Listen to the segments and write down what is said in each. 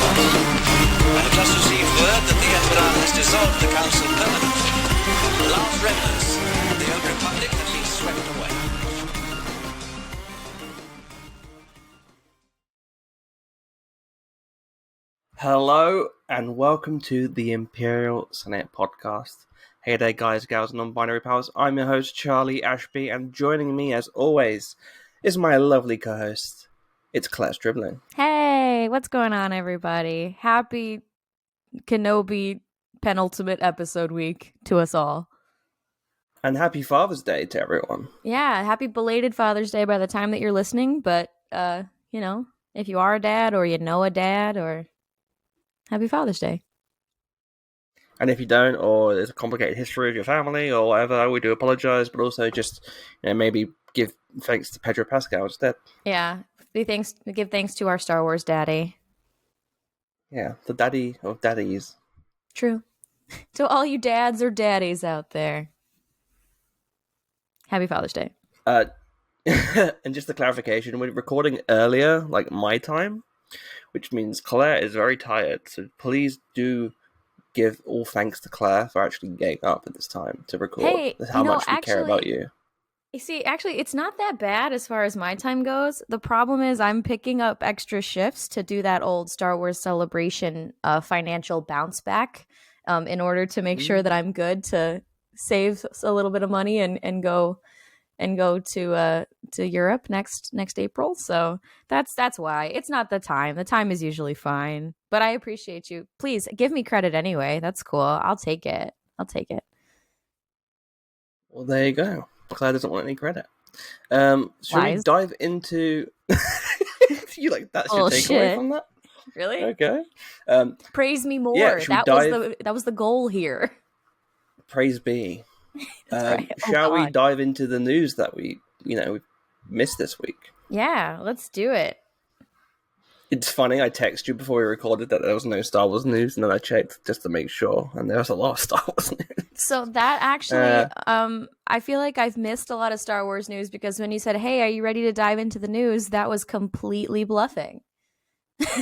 I have just received word that the Emperor has dissolved the Council permanently. The last remnants of the old Republic have been swept away. Hello and welcome to the Imperial Senate podcast. Hey there guys, gals and non-binary pals, I'm your host Charlie Ashby, and joining me as always is my lovely co-host, it's Claire Dribbling. Hey, what's going on everybody? Happy Kenobi penultimate episode week to us all. And happy Father's Day to everyone. Yeah, happy belated Father's Day by the time that you're listening, but if you are a dad or you know a dad, or happy Father's Day. And if you don't, or there's a complicated history of your family or whatever, we do apologize, but also just maybe give thanks to Pedro Pascal instead. Yeah, give thanks to our Star Wars daddy. Yeah, the daddy of daddies. True. To all you dads or daddies out there, happy Father's Day. And just a clarification, we're recording earlier, like my time, which means Claire is very tired, so please do give all thanks to Claire for actually getting up at this time to record. Hey, That's how much we care about you. You see, actually, it's not that bad as far as my time goes. The problem is I'm picking up extra shifts to do that old Star Wars Celebration financial bounce back in order to make sure that I'm good to save a little bit of money and go to Europe next April. So that's why. It's not the time. The time is usually fine. But I appreciate you. Please give me credit anyway. That's cool. I'll take it. Well, there you go. Claire doesn't want any credit. Should we dive into... You like that's your takeaway from that? Really? Okay. Praise me more. Yeah, that was the goal here. Praise be. Right. Shall we dive into the news that we missed this week? Yeah, let's do it. It's funny, I texted you before we recorded that there was no Star Wars news, and then I checked just to make sure, and there was a lot of Star Wars news. So that actually, I feel like I've missed a lot of Star Wars news, because when you said, hey, are you ready to dive into the news, that was completely bluffing.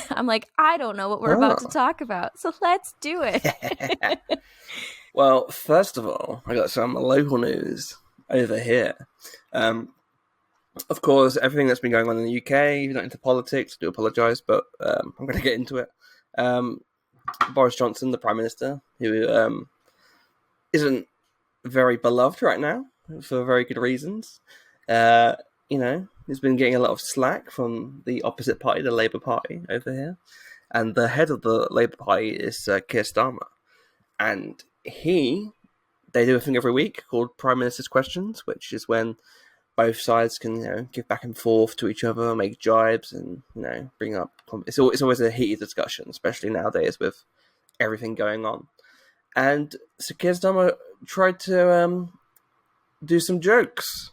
I'm like, I don't know what we're about to talk about, so let's do it. Well, first of all, I got some local news over here. Of course, everything that's been going on in the UK, if you're not into politics, I do apologise, but I'm going to get into it. Boris Johnson, the Prime Minister, who isn't very beloved right now, for very good reasons. He's been getting a lot of slack from the opposite party, the Labour Party, over here. And the head of the Labour Party is Keir Starmer. And they do a thing every week called Prime Minister's Questions, which is when both sides can give back and forth to each other, make jibes, and bring up. It's always a heated discussion, especially nowadays with everything going on. And so Keir Starmer tried to do some jokes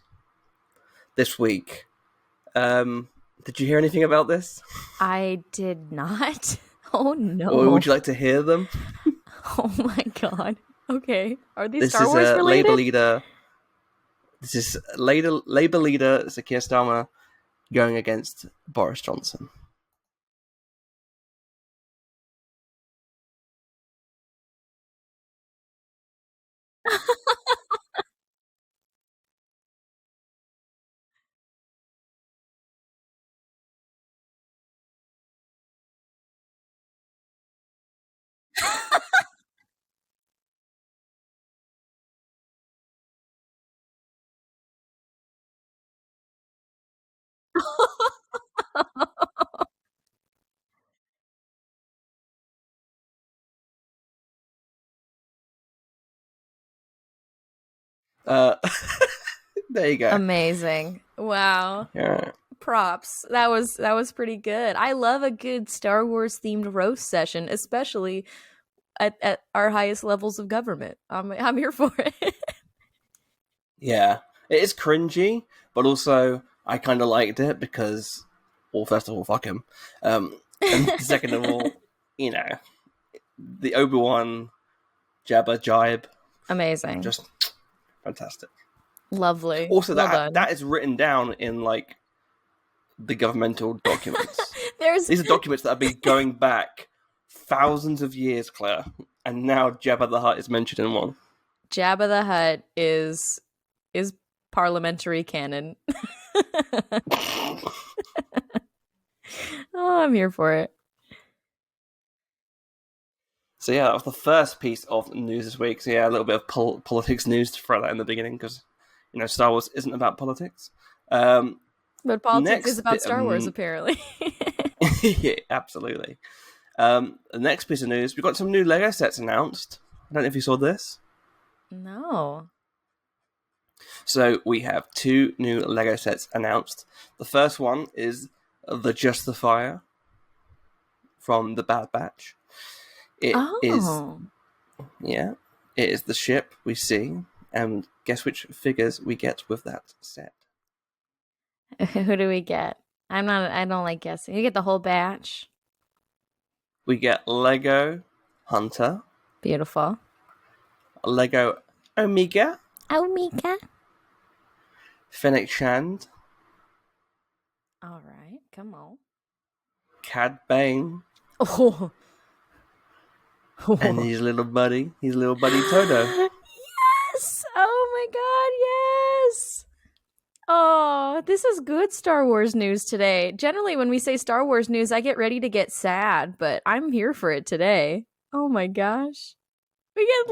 this week. Did you hear anything about this? I did not. Oh no! Or would you like to hear them? Oh my god! Okay, are these Star Wars related? This is Labour leader Sir Keir Starmer going against Boris Johnson. There you go. Amazing! Wow. Yeah. Props. That was pretty good. I love a good Star Wars themed roast session, especially at our highest levels of government. I'm here for it. Yeah, it is cringy, but also I kind of liked it because, well, first of all, fuck him, and second of all, the Obi-Wan Jabba jibe, amazing, just fantastic, lovely. Also, that is written down in like the governmental documents. These are documents that have been going back thousands of years, Claire, and now Jabba the Hutt is mentioned in one. Jabba the Hutt is parliamentary canon. Oh, I'm here for it. So yeah, that was the first piece of news this week. So yeah, a little bit of politics news to throw that in the beginning because Star Wars isn't about politics. But politics is about Star Wars, apparently. Yeah, absolutely. The next piece of news, we've got some new LEGO sets announced. I don't know if you saw this. No. So we have 2 new LEGO sets announced. The first one is the Justifier from the Bad Batch. It is the ship we see, and guess which figures we get with that set. Who do we get? I don't like guessing. You get the whole batch. We get Lego Hunter. Beautiful. Lego Omega. Omega. Fennec Shand. All right, come on. Cad Bane. Oh. And his little buddy Toto. Yes! Oh my god, yes! Oh, this is good Star Wars news today. Generally, when we say Star Wars news, I get ready to get sad, but I'm here for it today. Oh my gosh. We get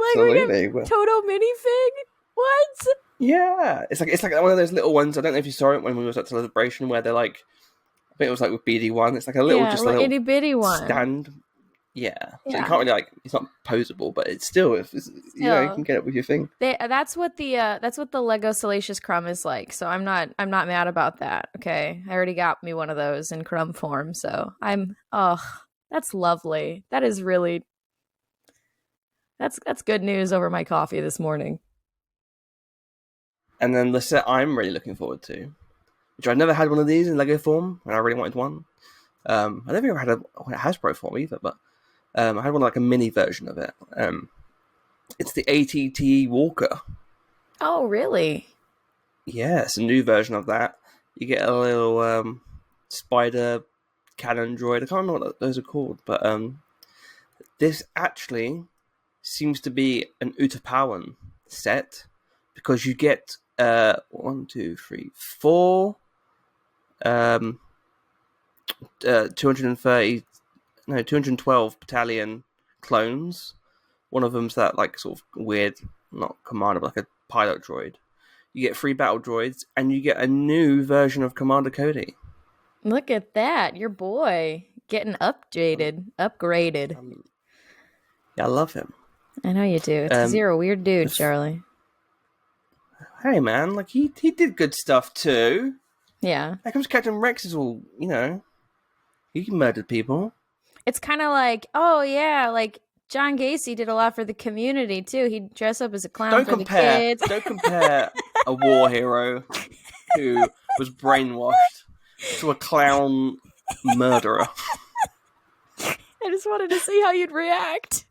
Toto minifig? What? Yeah. It's like one of those little ones. I don't know if you saw it when we was at Celebration where they're like, I think it was like with BD1. It's like a little, just a little itty bitty one. Stand. Yeah. So you can't really it's not posable, but it's still, you can get it with your thing. That's what the Lego Salacious Crumb is like. So I'm not mad about that. Okay. I already got me one of those in crumb form. So that's lovely. That is really, that's good news over my coffee this morning. And then the set I'm really looking forward to, which I've never had one of these in Lego form, and I really wanted one. I don't think I've had a Hasbro form either, but I had one like a mini version of it. It's the ATT Walker. Oh, really? Yeah, it's a new version of that. You get a little spider cannon droid. I can't remember what those are called, but this actually seems to be an Utapawan set because you get 4 212 battalion clones. One of them's that like sort of weird, not commander, but like a pilot droid. You get 3 battle droids, and you get a new version of Commander Cody. Look at that, your boy getting upgraded. Yeah, I love him. I know you do. You're a weird dude, Charlie. Hey man, like he did good stuff too. Yeah. How comes Captain Rex is all, he murdered people. It's kind of like, oh yeah, like John Gacy did a lot for the community too. He'd dress up as a clown the kids. Don't compare a war hero who was brainwashed to a clown murderer. I just wanted to see how you'd react.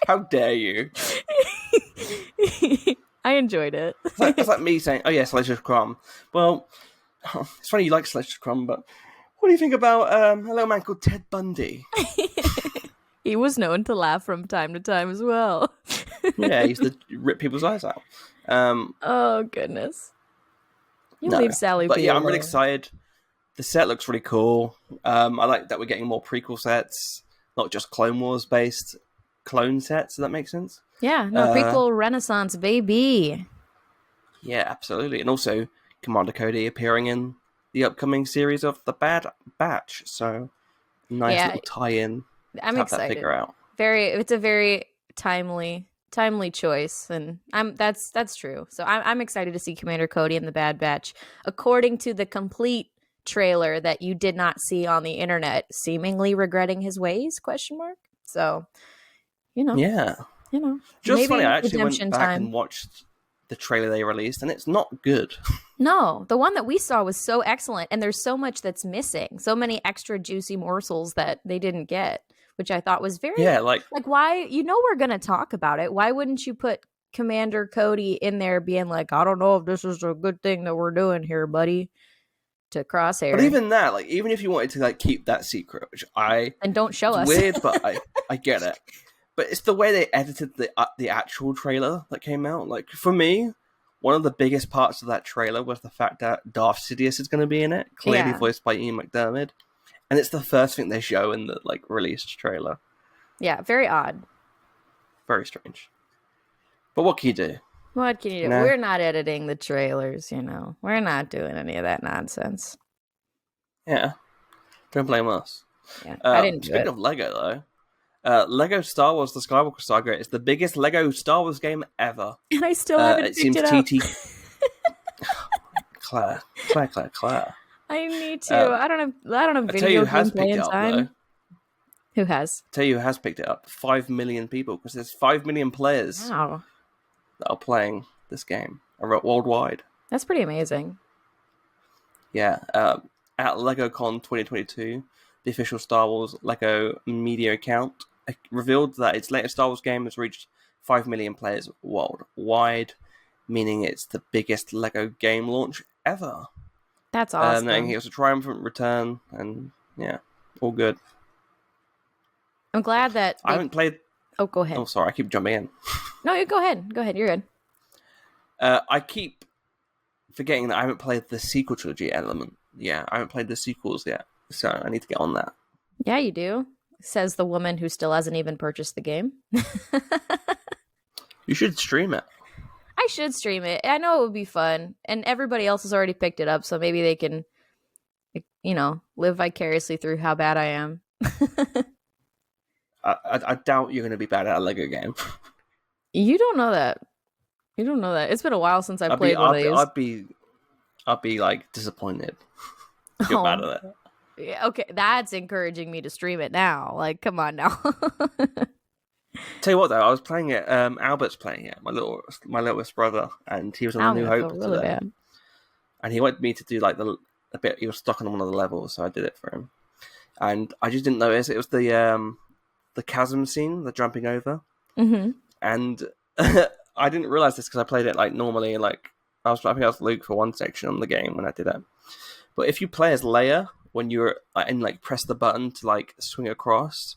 How dare you? I enjoyed it. It's like me saying, oh yeah, Salacious Crumb. Well, it's funny you like Salacious Crumb, but what do you think about a little man called Ted Bundy? He was known to laugh from time to time as well. Yeah, he used to rip people's eyes out. Oh, goodness. Leave Sally But yeah, I'm alone. really excited. The set looks really cool. I like that we're getting more prequel sets, not just Clone Wars based clone sets. Does that make sense? Yeah, prequel renaissance, baby. Yeah, absolutely. And also Commander Cody appearing in the upcoming series of The Bad Batch. So nice little tie-in. I'm excited. That figure out. It's a very timely choice, and that's true. So I'm excited to see Commander Cody in the Bad Batch, according to the complete trailer that you did not see on the internet, seemingly regretting his ways? ? So, yeah, just funny. I actually went back and watched the trailer they released, and it's not good. No, the one that we saw was so excellent, and there's so much that's missing, so many extra juicy morsels that they didn't get, which I thought was very like why we're gonna talk about it. Why wouldn't you put Commander Cody in there being like, I don't know if this is a good thing that we're doing here, buddy? to Crosshair. But even that, like, even if you wanted to like keep that secret, which and don't show us. weird, but I get it. But it's the way they edited the actual trailer that came out. Like, for me, one of the biggest parts of that trailer was the fact that Darth Sidious is going to be in it, clearly voiced by Ian McDiarmid, and it's the first thing they show in the like released trailer. Yeah, very odd. Very strange. But what can you do? What can you do? No. We're not editing the trailers, you know. We're not doing any of that nonsense. Yeah. Don't blame us. Yeah, I didn't do Speaking it. of Lego, though, Lego Star Wars The Skywalker Saga is the biggest Lego Star Wars game ever. And I still haven't picked it up. Claire. I need to. I don't have I tell you video who has game playing picked it up, time. though. Who has? Tell you who has picked it up. 5 million people, because there's 5 million players Wow. that are playing this game worldwide. That's pretty amazing. Yeah. At LegoCon 2022, the official Star Wars Lego media account revealed that its latest Star Wars game has reached 5 million players worldwide, meaning it's the biggest Lego game launch ever. That's awesome. Knowing it was a triumphant return, and yeah, all good. I'm glad that I haven't played... Oh, go ahead. Oh, sorry, I keep jumping in. No, you go ahead. Go ahead. You're good. I keep forgetting that I haven't played the sequel trilogy element. Yeah, I haven't played the sequels yet, so I need to get on that. Yeah, you do. Says the woman who still hasn't even purchased the game. You should stream it. I should stream it. I know it would be fun. And everybody else has already picked it up, so maybe they can, you know, live vicariously through how bad I am. I doubt you're going to be bad at a Lego game. You don't know that. You don't know that. It's been a while since I played one of these. I'd be like disappointed if you're bad at it. Yeah, okay, that's encouraging me to stream it now. Like, come on now. Tell you what, though, I was playing it. Albert's playing it. My littlest brother, and he was on New Hope really today. bad. And he wanted me to do like a bit. He was stuck on one of the levels, so I did it for him. And I just didn't notice it was the chasm scene, the jumping over. Mm-hmm. And I didn't realize this because I played it like normally. Like I think I was Luke for one section on the game when I did it. But if you play as Leia when you're and like press the button to like swing across,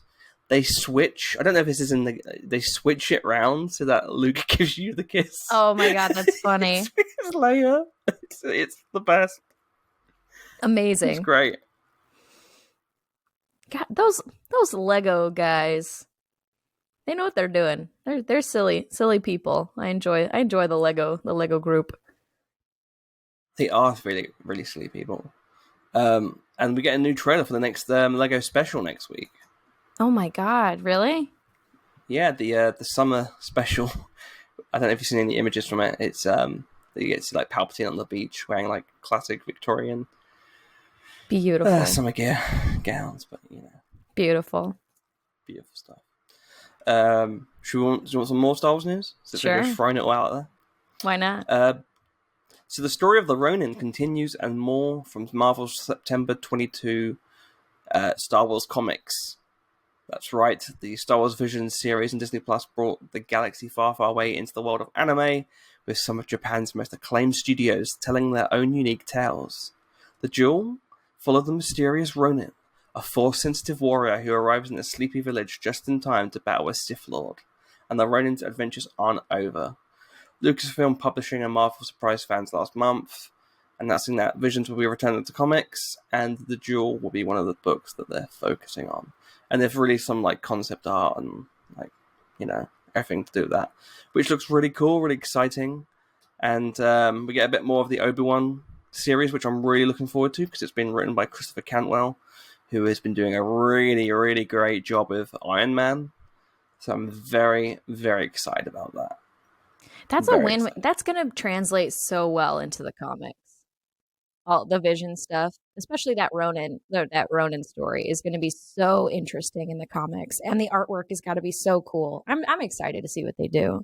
they switch. I don't know if this is in the. They switch it round so that Luke gives you the kiss. Oh my god, that's funny. It's Leia. It's the best. Amazing. It's great. God, those Lego guys. They know what they're doing. They're silly people. I enjoy the Lego group. They are really, really silly people. And we get a new trailer for the next Lego special next week. Oh my god, really? Yeah, the summer special. I don't know if you've seen any images from it. It's you get to see like Palpatine on the beach wearing like classic Victorian Beautiful summer gowns, but you know, beautiful stuff. Do you want some more Star Wars news? Since Sure. We're just throwing it all out there. Why not? So the story of the Ronin continues, and more from Marvel's September 22 Star Wars comics. That's right, the Star Wars Visions series and Disney Plus brought the galaxy far, far away into the world of anime, with some of Japan's most acclaimed studios telling their own unique tales. The Duel followed the mysterious Ronin, a Force-sensitive warrior who arrives in a sleepy village just in time to battle a Sith Lord, and the Ronin's adventures aren't over. Lucasfilm Publishing and Marvel surprised fans last month, announcing that Visions will be returning to comics, and The Duel will be one of the books that they're focusing on. And they've released some like concept art and like, you know, everything to do with that, which looks really cool, really exciting. And we get a bit more of the Obi-Wan series, which I'm really looking forward to because it's been written by Christopher Cantwell, who has been doing a really, really great job with Iron Man. So I'm very, very excited about that. That's a win. That's going to translate so well into the comics. All the Vision stuff, especially that Ronin story, is going to be so interesting in the comics, and the artwork has got to be so cool. I'm excited to see what they do.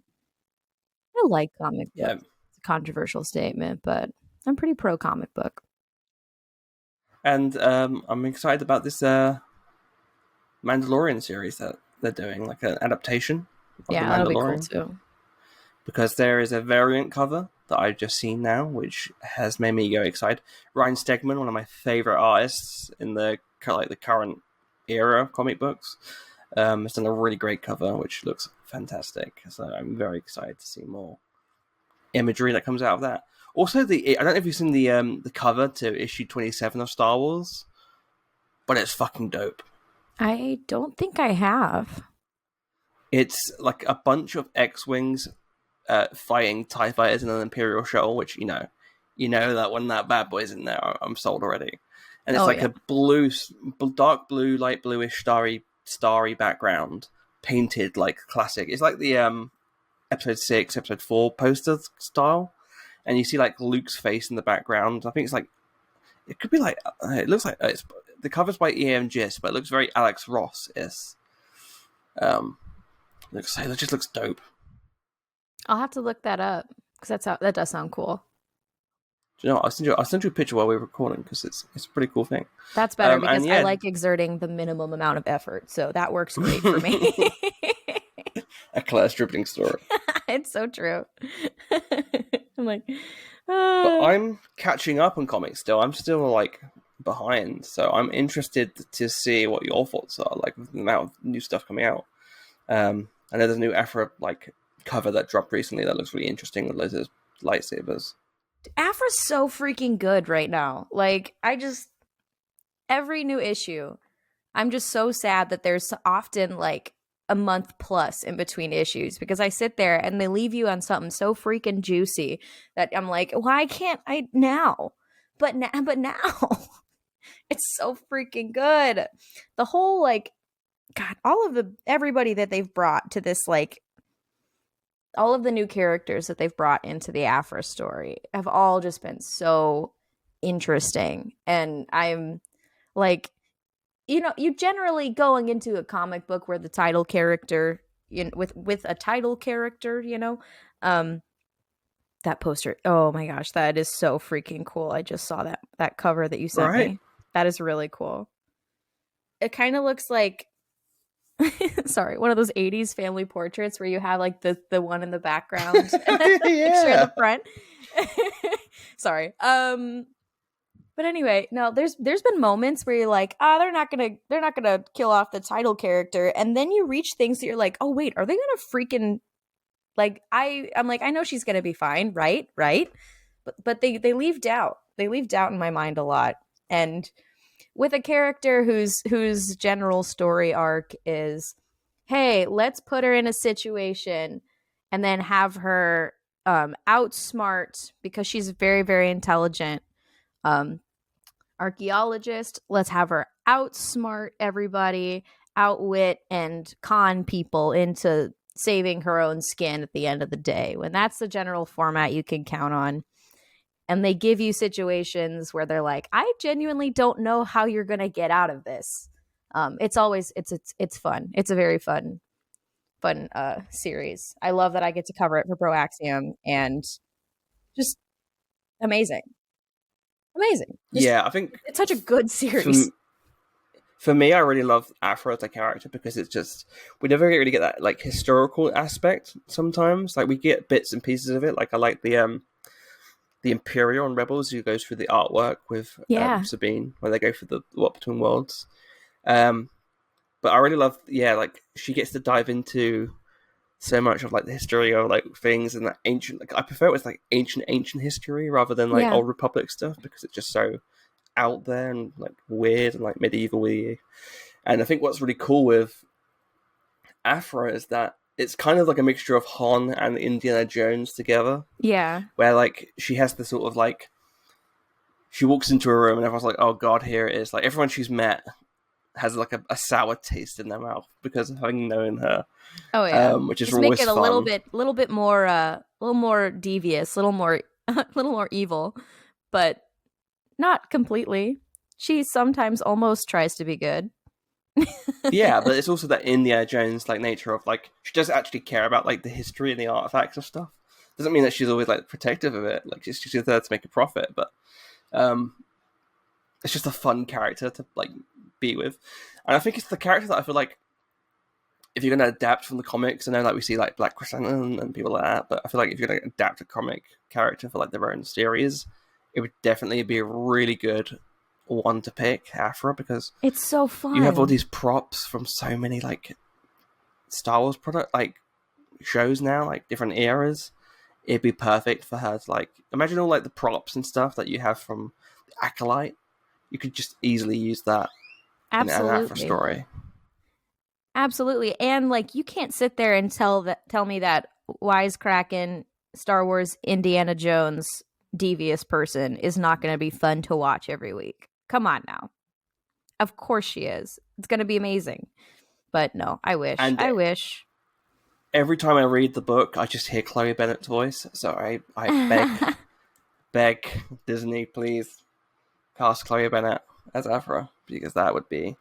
I like comic books. Yeah. It's a controversial statement, but I'm pretty pro comic book. And I'm excited about this Mandalorian series that they're doing, like an adaptation of the Mandalorian. That'll be cool too. Because there is a variant cover that I've just seen now, which has made me go excited. Ryan Stegman, one of my favorite artists in the current era of comic books, has done a really great cover, which looks fantastic. So I'm very excited to see more imagery that comes out of that. Also, I don't know if you've seen the cover to issue 27 of Star Wars, but it's fucking dope. I don't think I have. It's like a bunch of X-Wings fighting TIE fighters in an Imperial shuttle, which, you know that when that bad boy's in there, I'm sold already. And it's a dark blue, light bluish, starry background, painted like classic. It's like the episode 6, episode 4 poster style. And you see like Luke's face in the background. I think it's like, it could be like, it looks like, the cover's by E.M. Gist, but it looks very Alex Ross-esque. It just looks dope. I'll have to look that up because that does sound cool. Do you know what? I'll send you a picture while we're recording because it's a pretty cool thing. That's better because I like exerting the minimum amount of effort, so that works great for me. A Claire's dribbling story. It's so true. I'm like, but I'm catching up on comics still. I'm still like behind, so I'm interested to see what your thoughts are, like with the amount of new stuff coming out. I know there's a new Afra like cover that dropped recently that looks really interesting with loads of lightsabers. Afra's so freaking good right now. Like, every new issue, I'm just so sad that there's often like a month plus in between issues because I sit there and they leave you on something so freaking juicy that I'm like, why can't I now? But now, it's so freaking good. The whole like, God, everybody that they've brought to this, like, all of the new characters that they've brought into the Afra story have all just been so interesting. And I'm like, you generally going into a comic book where the title character, with a title character, that poster. Oh my gosh, that is so freaking cool. I just saw that cover that you sent me. That is really cool. It kind of looks like, sorry, one of those 80s family portraits where you have like the one in the background picture in the front. Sorry. But anyway, no, there's been moments where you're like, they're not gonna kill off the title character, and then you reach things that you're like, oh wait, are they gonna freaking, like, I'm like, I know she's gonna be fine, right? But they leave doubt. They leave doubt in my mind a lot. And with a character whose general story arc is, hey, let's put her in a situation and then have her outsmart, because she's very, very intelligent archaeologist. Let's have her outsmart everybody, outwit and con people into saving her own skin at the end of the day. When that's the general format you can count on. And they give you situations where they're like, I genuinely don't know how you're going to get out of this. It's always, it's fun. It's a very fun series. I love that I get to cover it for Pro Axiom, and just amazing. Just, I think it's such a good series. For me, I really love Afra as a character because it's just, we never really get that like historical aspect sometimes. Like we get bits and pieces of it. Like I like the Imperial and Rebels who goes through the artwork with Sabine, where they go through the What Between Worlds. But I really love, like she gets to dive into so much of like the history of like things and that ancient. Like I prefer it with like ancient history rather than like Old Republic stuff because it's just so out there and like weird and like medieval-y. And I think what's really cool with Afra is that it's kind of like a mixture of Han and Indiana Jones together. Yeah. Where like she has the sort of like, she walks into a room and everyone's like, oh god, here it is. Like everyone she's met has like a sour taste in their mouth because of having known her. Oh yeah. Which is just always make it a fun. little bit more a little more devious, a little more evil, but not completely. She sometimes almost tries to be good. Yeah, but it's also that Indiana Jones like nature of like she doesn't actually care about like the history and the artifacts of stuff. Doesn't mean that she's always like protective of it. Like she's there to make a profit, but it's just a fun character to like be with. And I think it's the character that I feel like if you're going to adapt from the comics, I know like we see like Black Chrysanthemum and people like that, but I feel like if you're going to adapt a comic character for like their own series, it would definitely be a really good one to pick, Afra, because It's so fun. you have all these props from so many like Star Wars product like shows now, like different eras. It'd be perfect for her to like imagine all like the props and stuff that you have from the Acolyte. You could just easily use that in an Afra story. Absolutely. And like you can't sit there and tell me that wisecracking Star Wars Indiana Jones devious person is not going to be fun to watch every week. Come on now. Of course she is. It's going to be amazing. But no, I wish. I wish. Every time I read the book, I just hear Chloe Bennett's voice. So I beg Disney, please cast Chloe Bennett as Afra, because that would be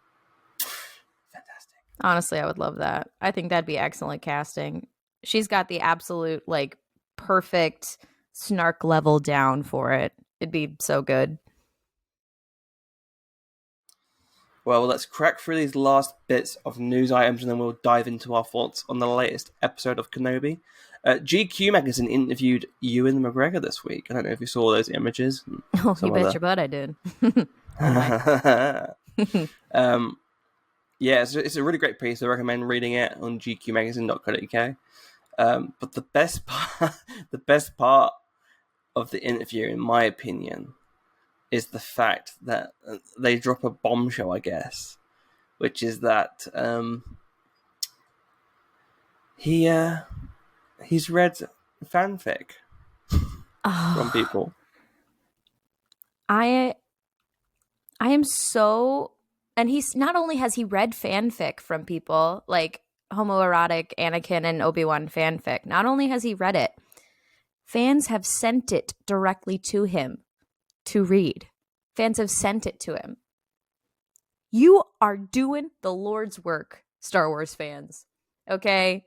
fantastic. Honestly, I would love that. I think that'd be excellent casting. She's got the absolute, like, perfect snark level down for it. It'd be so good. Well, let's crack through these last bits of news items and then we'll dive into our thoughts on the latest episode of Kenobi. GQ magazine interviewed Ewan McGregor this week. I don't know if you saw those images. Oh, you bet your butt I did. Yeah, it's a really great piece. I recommend reading it on gqmagazine.co.uk. But the best part of the interview, in my opinion, is the fact that they drop a bombshell, I guess, which is that he's read fanfic from people. I am so, and he's not only has he read fanfic from people like homoerotic Anakin and Obi-Wan fanfic. Not only has he read it, fans have sent it directly to him to read. Fans have sent it to him. You are doing the Lord's work, Star Wars fans. Okay?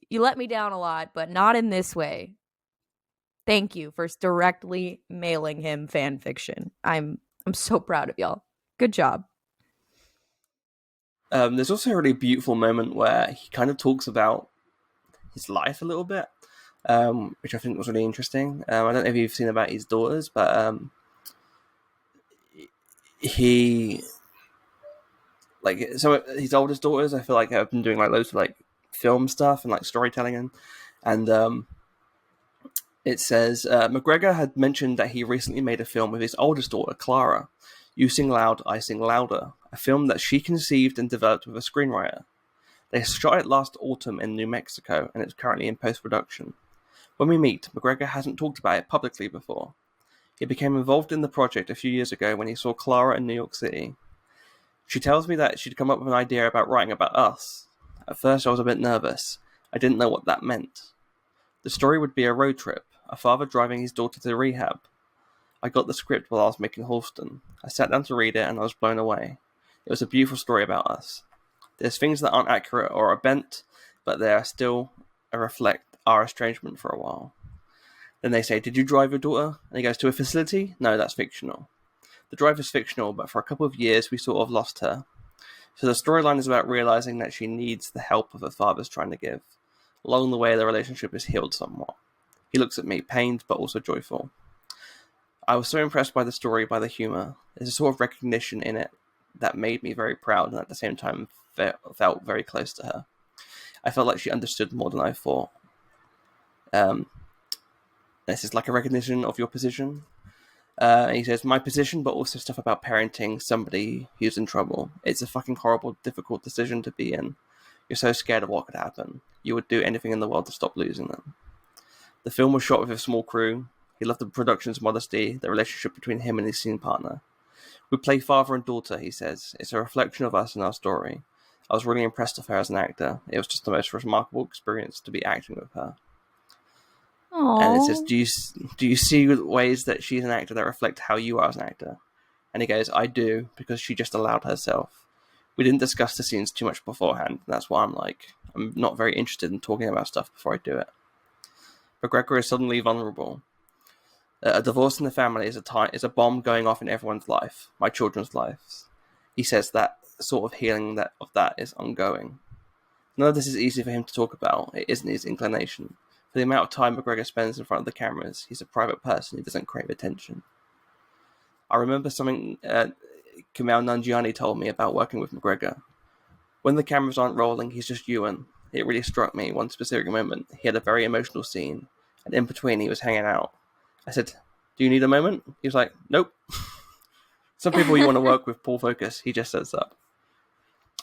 You let me down a lot, but not in this way. Thank you for directly mailing him fan fiction. I'm so proud of y'all. Good job. There's also a really beautiful moment where he kind of talks about his life a little bit, which I think was really interesting. I don't know if you've seen about his daughters, but he, like, some of his oldest daughters, I feel like have been doing like loads of like film stuff and like storytelling, and it says McGregor had mentioned that he recently made a film with his oldest daughter, Clara. You Sing Loud, I Sing Louder, a film that she conceived and developed with a screenwriter. They shot it last autumn in New Mexico, and it's currently in post-production. When we meet, McGregor hasn't talked about it publicly before. He became involved in the project a few years ago when he saw Clara in New York City. She tells me that she'd come up with an idea about writing about us. At first I was a bit nervous. I didn't know what that meant. The story would be a road trip, a father driving his daughter to rehab. I got the script while I was making Halston. I sat down to read it and I was blown away. It was a beautiful story about us. There's things that aren't accurate or are bent, but they are still reflect our estrangement for a while. Then they say, did you drive your daughter? And he goes, to a facility? No, that's fictional. The drive is fictional, but for a couple of years we sort of lost her. So the storyline is about realizing that she needs the help of her father's trying to give. Along the way, the relationship is healed somewhat. He looks at me, pained but also joyful. I was so impressed by the story, by the humor. There's a sort of recognition in it that made me very proud and at the same time felt very close to her. I felt like she understood more than I thought. This is like a recognition of your position. And he says, my position, but also stuff about parenting somebody who's in trouble. It's a fucking horrible, difficult decision to be in. You're so scared of what could happen. You would do anything in the world to stop losing them. The film was shot with a small crew. He loved the production's modesty, the relationship between him and his scene partner. We play father and daughter, he says. It's a reflection of us and our story. I was really impressed with her as an actor. It was just the most remarkable experience to be acting with her. Aww. And it says, do you see ways that she's an actor that reflect how you are as an actor? And he goes, I do, because she just allowed herself. We didn't discuss the scenes too much beforehand. That's why I'm like, I'm not very interested in talking about stuff before I do it. McGregor is suddenly vulnerable. A divorce in the family is a bomb going off in everyone's life, my children's lives. He says that sort of healing of that is ongoing. None of this is easy for him to talk about. It isn't his inclination. For the amount of time McGregor spends in front of the cameras, he's a private person who doesn't crave attention. I remember something Kumail Nanjiani told me about working with McGregor. When the cameras aren't rolling, he's just Ewan. It really struck me one specific moment. He had a very emotional scene, and in between he was hanging out. I said, "Do you need a moment?" He was like, "Nope." Some people you want to work with pull focus. He just sets up.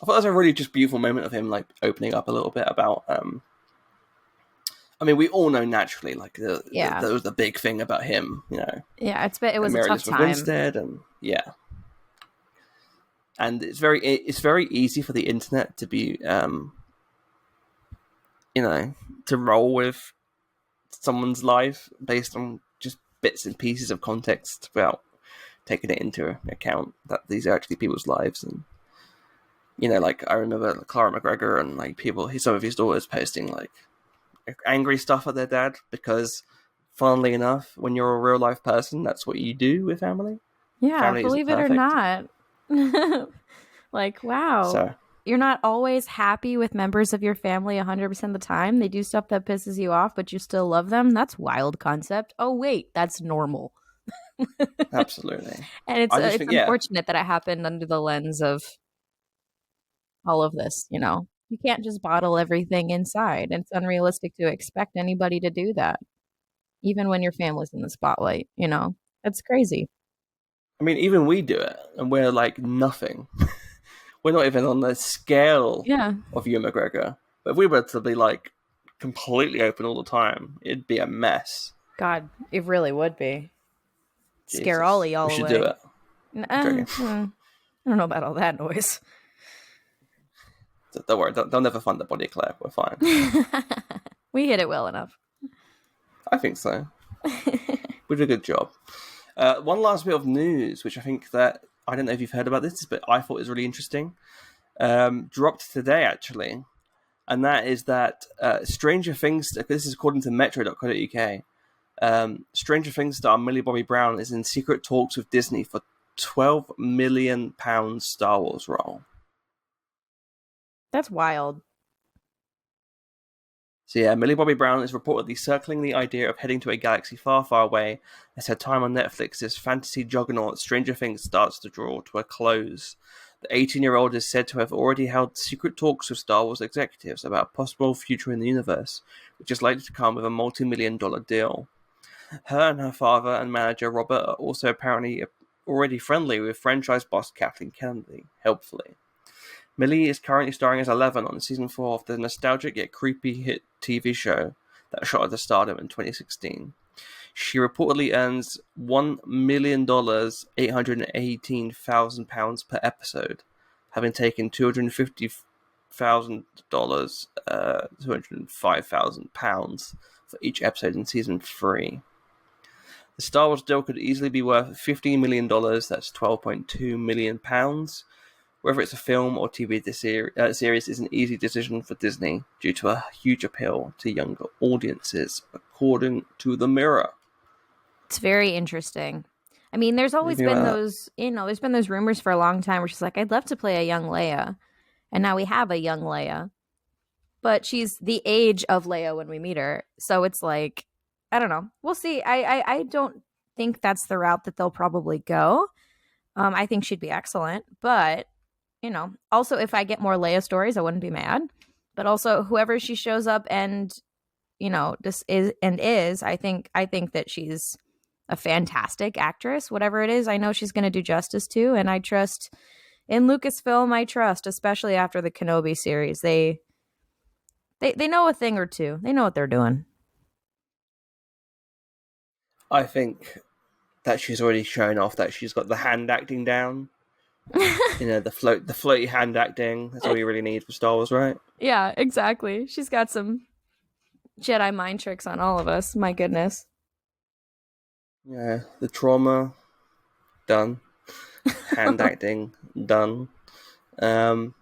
I thought that was a really just beautiful moment of him, like, opening up a little bit about. I mean, we all know naturally, like, that was the big thing about him, you know. Yeah, it was a tough time. Winstead, and yeah, and it's very easy for the internet to be, you know, to roll with someone's life based on just bits and pieces of context without taking it into account that these are actually people's lives. And, you know, like, I remember Clara McGregor and, like, some of his daughters posting, like, angry stuff at their dad because, funnily enough, when you're a real life person, that's what you do with family. Yeah, family believe it or not. Like, wow. So, you're not always happy with members of your family 100% of the time. They do stuff that pisses you off, but you still love them. That's wild concept. Oh, wait, that's normal. absolutely. And it's unfortunate that it happened under the lens of all of this, you know. You can't just bottle everything inside. And it's unrealistic to expect anybody to do that, even when your family's in the spotlight, you know. It's crazy. I mean, even we do it, and we're like nothing. We're not even on the scale of Ewan McGregor. But if we were to be, like, completely open all the time, it'd be a mess. God, it really would be. Jesus. Scare Ollie all we should away. do it. I don't know about all that noise. Don't worry, they'll never find the body of Clare. We're fine. We hit it well enough. I think so. We did a good job. One last bit of news, which I think that, I don't know if you've heard about this, but I thought it was really interesting. Dropped today, actually. And that is that Stranger Things, this is according to metro.co.uk, Stranger Things star Millie Bobby Brown is in secret talks with Disney for £12 million Star Wars role. That's wild. So yeah, Millie Bobby Brown is reportedly circling the idea of heading to a galaxy far, far away as her time on Netflix's fantasy juggernaut Stranger Things starts to draw to a close. The 18-year-old is said to have already held secret talks with Star Wars executives about a possible future in the universe, which is likely to come with a multi-million-dollar deal. Her and her father and manager Robert are also apparently already friendly with franchise boss Kathleen Kennedy, helpfully. Millie is currently starring as 11 on season 4 of the nostalgic yet creepy hit TV show that shot at the stardom in 2016. She reportedly earns £1,818,000 per episode, having taken $250,000, £205,000 for each episode in season 3. The Star Wars deal could easily be worth $15 million, that's £12.2 million. Whether it's a film or TV series is an easy decision for Disney due to a huge appeal to younger audiences, according to The Mirror. It's very interesting. I mean, there's always been those, there's been those rumors for a long time where she's like, I'd love to play a young Leia. And now we have a young Leia. But she's the age of Leia when we meet her. So it's like, I don't know. We'll see. I don't think that's the route that they'll probably go. I think she'd be excellent. But, also if I get more Leia stories, I wouldn't be mad. But also whoever she shows up and, this is, I think that she's a fantastic actress. Whatever it is, I know she's going to do justice to. And I trust in Lucasfilm, especially after the Kenobi series. They know a thing or two. They know what they're doing. I think that she's already shown off that she's got the hand acting down. The floaty hand acting. That's all you really need for Star Wars, right? Yeah, exactly. She's got some Jedi mind tricks on all of us. My goodness. Yeah, the trauma, done. Hand acting, done. I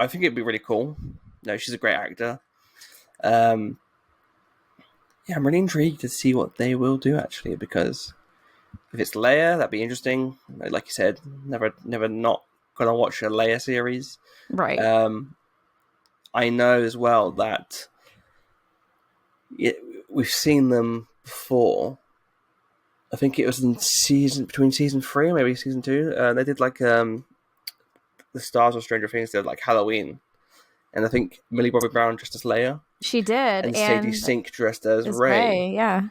think it'd be really cool. No, she's a great actor. I'm really intrigued to see what they will do, actually, because if it's Leia, that'd be interesting. Like you said, never not gonna watch a Leia series. Right. I know as well that we've seen them before. I think it was in between season 3 or maybe season 2. They did like the Stars of Stranger Things. They did like Halloween, and I think Millie Bobby Brown dressed as Leia. She did, and Sadie Sink dressed as is Rey. Yeah.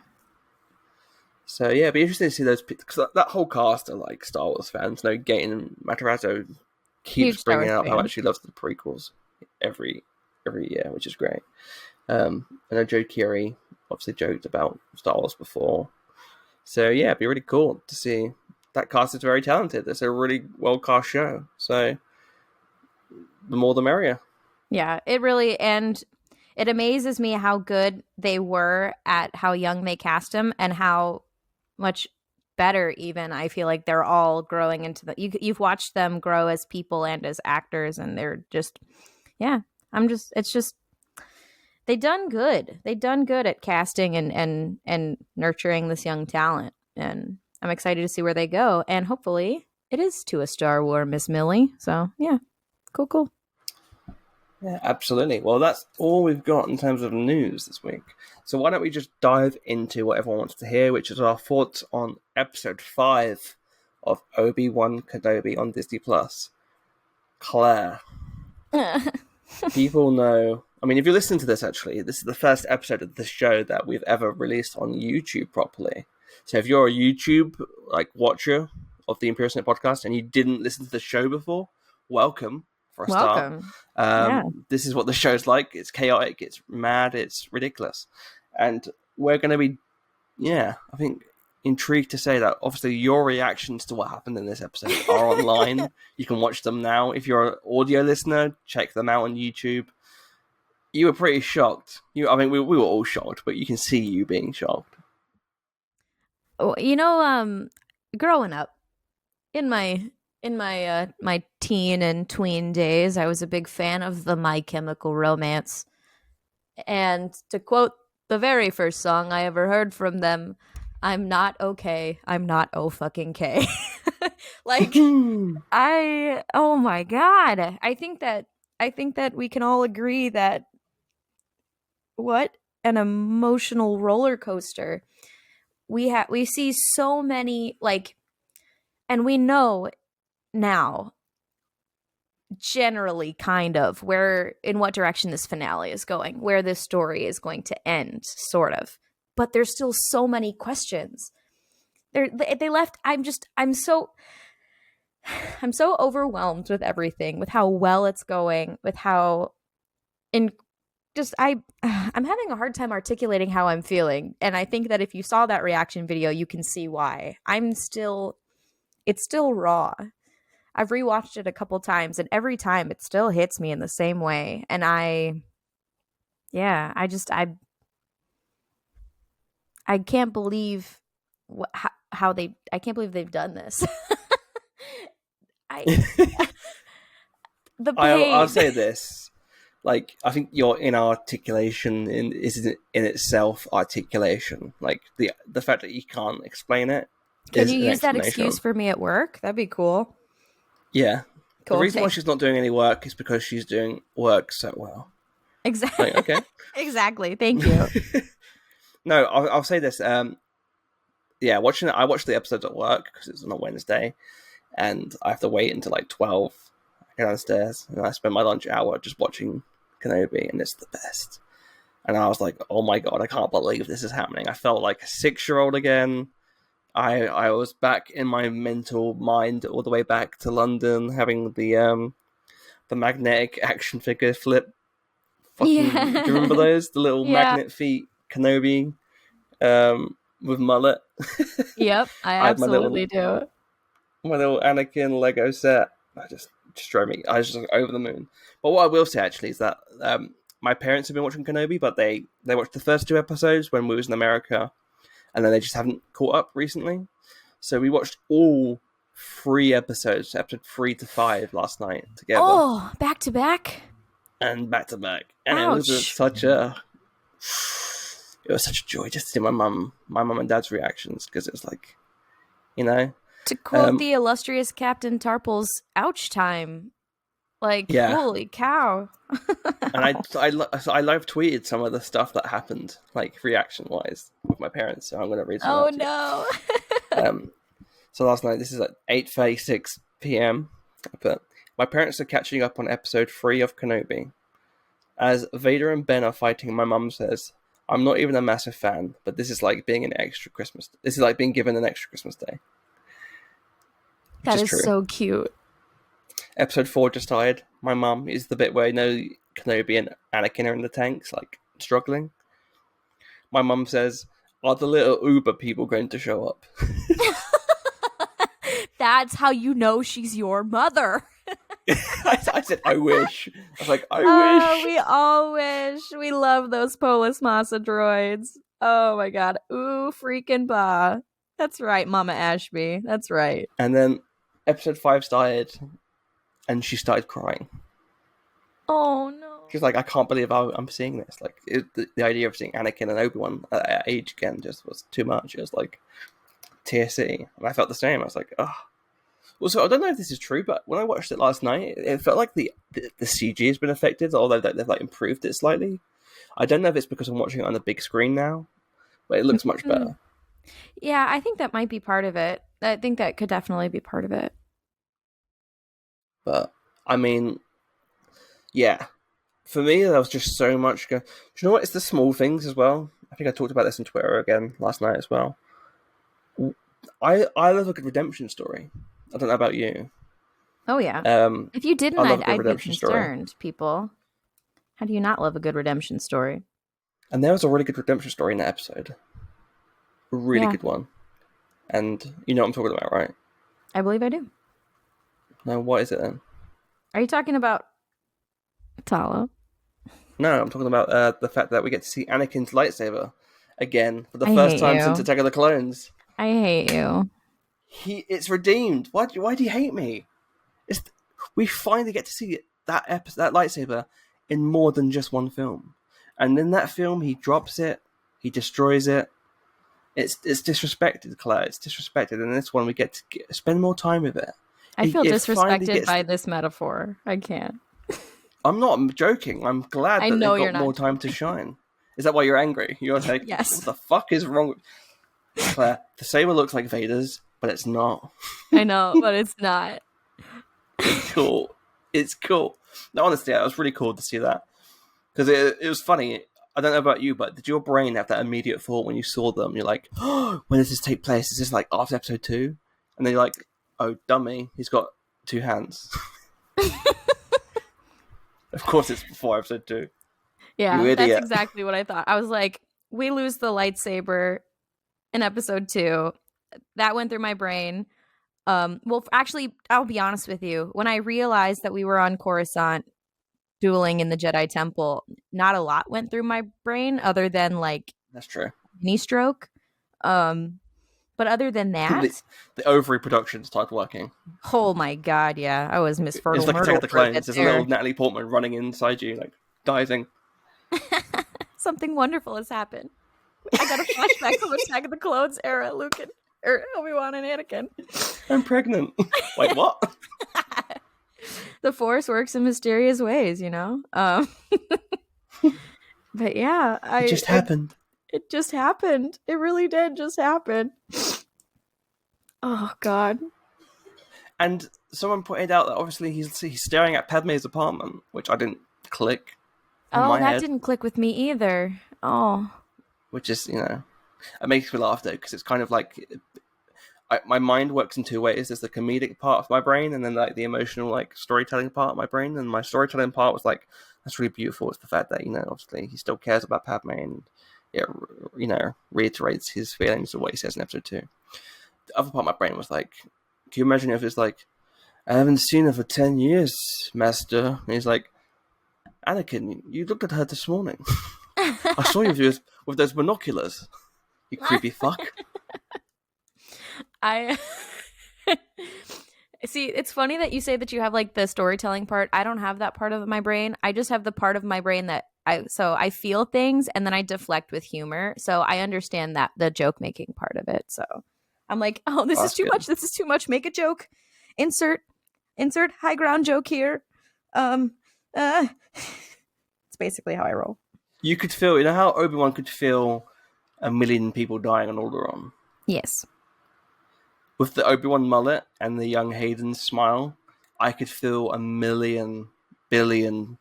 So yeah, it'd be interesting to see those because that whole cast are like Star Wars fans. No, Gaten Matarazzo keeps Huge bringing Star up Wars how fan. much he loves the prequels every year, which is great. I know Joe Keery obviously joked about Star Wars before. So yeah, it'd be really cool to see. That cast is very talented. It's a really well cast show. So the more the merrier. Yeah, it really, and it amazes me how good they were at how young they cast him and how much better even I feel like they're all growing into the you've watched them grow as people and as actors, and they're just it's just they done good at casting and nurturing this young talent, and I'm excited to see where they go, and hopefully it is to a Star Wars Miss Millie. So yeah, cool. Yeah, absolutely. Well, that's all we've got in terms of news this week. So why don't we just dive into what everyone wants to hear, which is our thoughts on episode 5 of Obi-Wan Kenobi on Disney+. Claire. People know... I mean, if you listen to this, actually, this is the first episode of the show that we've ever released on YouTube properly. So if you're a YouTube watcher of the Imperial podcast and you didn't listen to the show before, welcome. For a Welcome. start, This is what the show's like. It's chaotic, it's mad, it's ridiculous, and we're going to be, I think, intrigued to say that obviously your reactions to what happened in this episode are online. You can watch them now. If you're an audio listener, check them out on YouTube. You were pretty shocked. We were all shocked, but you can see you being shocked. Oh, growing up in my teen and tween days, I was a big fan of the My Chemical Romance. And to quote the very first song I ever heard from them, I'm not okay. I'm not fucking-K. Oh my God. I think that we can all agree that what an emotional roller coaster. We see so many, and we know now generally kind of in what direction this finale is going, where this story is going to end, sort of, but there's still so many questions they left. I'm so overwhelmed with everything, with how well it's going, with how I'm having a hard time articulating how I'm feeling, and I think that if you saw that reaction video you can see why. It's still raw. I've rewatched it a couple times, and every time it still hits me in the same way. And I can't believe I can't believe they've done this. The pain. I'll say this. I think your inarticulation is in itself articulation. The fact that you can't explain it. Can you use that excuse for me at work? That'd be cool. Yeah. Cool. The reason why she's not doing any work is because she's doing work so well. Exactly. Okay. Exactly. Thank you. No, I'll say this. I watched the episodes at work because it's on a Wednesday, and I have to wait until 12. I go downstairs, and I spend my lunch hour just watching Kenobi, and it's the best. And I was like, oh my God, I can't believe this is happening. I felt like a 6-year-old again. I was back in my mental mind all the way back to London, having the magnetic action figure flip. Do you remember those? The little magnet feet Kenobi with mullet. Yep, I absolutely do. My little Anakin Lego set. I just drove me. I was just over the moon. But what I will say actually is that my parents have been watching Kenobi, but they watched the first 2 episodes when we was in America. And then they just haven't caught up recently. So we watched all 3 episodes, episode 3 to 5 last night together. Oh, back to back? And back to back. And Ouch. it was such a joy just to see my mum and dad's reactions, because it was To quote the illustrious Captain Tarple's ouch time Like, Yeah. holy cow. And I live tweeted some of the stuff that happened, like reaction wise, with my parents. So I'm going to read some Oh out to you. no. So last night, this is at 8:36 p.m. But my parents are catching up on episode 3 of Kenobi. As Vader and Ben are fighting, my mum says, "I'm not even a massive fan, but this is like being an extra Christmas. This is like being given an extra Christmas day." That is true. so cute. Episode 4 just started. My mum is the bit where Kenobi and Anakin are in the tanks, like struggling. My mum says, "Are the little Uber people going to show up?" That's how you know she's your mother. I said, "I wish." I was like, "I wish." We all wish. We love those Polis Massa droids. Oh my god. Ooh, freaking bah. That's right, Mama Ashby. That's right. And then episode 5 started, and she started crying. Oh no. She's like, "I can't believe I'm seeing this." Like, the idea of seeing Anakin and Obi-Wan at that age again just was too much. It was like TSC, and I felt the same. I was like, "Oh." Also, I don't know if this is true, but when I watched it last night, it felt like the CG has been affected, although they've like improved it slightly. I don't know if it's because I'm watching it on a big screen now, but it looks much better. Yeah, I think that might be part of it. I think that could definitely be part of it. But I mean, yeah, for me, there was just so much. Do you know what? It's the small things as well. I think I talked about this on Twitter again last night as well. I love a good redemption story. I don't know about you. Oh yeah. If you didn't, I'd be concerned. People, how do you not love a good redemption story? And there was a really good redemption story in that episode. A really good one. And you know what I'm talking about, right? I believe I do. No, what is it then? Are you talking about Tala? No, I'm talking about the fact that we get to see Anakin's lightsaber again for the first time since Attack of the Clones. I hate you. It's redeemed. Why do you hate me? We finally get to see that lightsaber in more than just one film. And in that film, he drops it, he destroys it. It's disrespected, Claire. It's disrespected. And in this one, we get to spend more time with it. I feel disrespected by this metaphor. I can't. I'm not joking. I'm glad that they've got more time joking. to shine. Is that why you're angry? You're like, yes. What the fuck is wrong with Claire? The saber looks like Vader's, but it's not. I know, but it's not. It's cool. It's cool. No, honestly, it was really cool to see that. Because it was funny. I don't know about you, but did your brain have that immediate thought when you saw them? You're like, oh, when does this take place? Is this like after episode 2? And then you're like, oh, dummy, he's got 2 hands. Of course it's before episode 2. Yeah, that's exactly what I thought. I was like, we lose the lightsaber in episode 2. That went through my brain. Well, actually, I'll be honest with you. When I realized that we were on Coruscant dueling in the Jedi Temple, not a lot went through my brain other than like that's true knee stroke. But other than that, the ovary production started working. Oh my god, yeah, I was Miss Fertile. It's like Attack of the Clones. There's a little Natalie Portman running inside you, like diving. Something wonderful has happened. I got a flashback from Attack of the Clones era. Luke and Obi-Wan and Anakin. I'm pregnant. Wait, what? The Force works in mysterious ways, you know. But yeah, it just happened. It just happened. It really did just happen. Oh god. And someone pointed out that obviously he's staring at Padme's apartment, which I didn't click. Oh, that didn't click with me either. Oh. Which is, you know, it makes me laugh though, because it's kind of like my mind works in 2 ways. There's the comedic part of my brain, and then like the emotional, like storytelling part of my brain. And my storytelling part was like, that's really beautiful. It's the fact that, you know, obviously he still cares about Padme, and it, you know, reiterates his feelings of what he says in episode 2. The other part of my brain was like, can you imagine if it's like, I haven't seen her for 10 years, Master. And he's like, Anakin, you looked at her this morning. I saw you with those binoculars. You creepy fuck. See, it's funny that you say that you have like the storytelling part. I don't have that part of my brain. I just have the part of my brain that I feel things and then I deflect with humor. So I understand that the joke making part of it. So I'm like, oh, this is too much. This is too much. Make a joke. Insert high ground joke here. It's basically how I roll. You could feel, you know how Obi-Wan could feel a million people dying on Alderaan? Yes. With the Obi-Wan mullet and the young Hayden's smile, I could feel a million, billion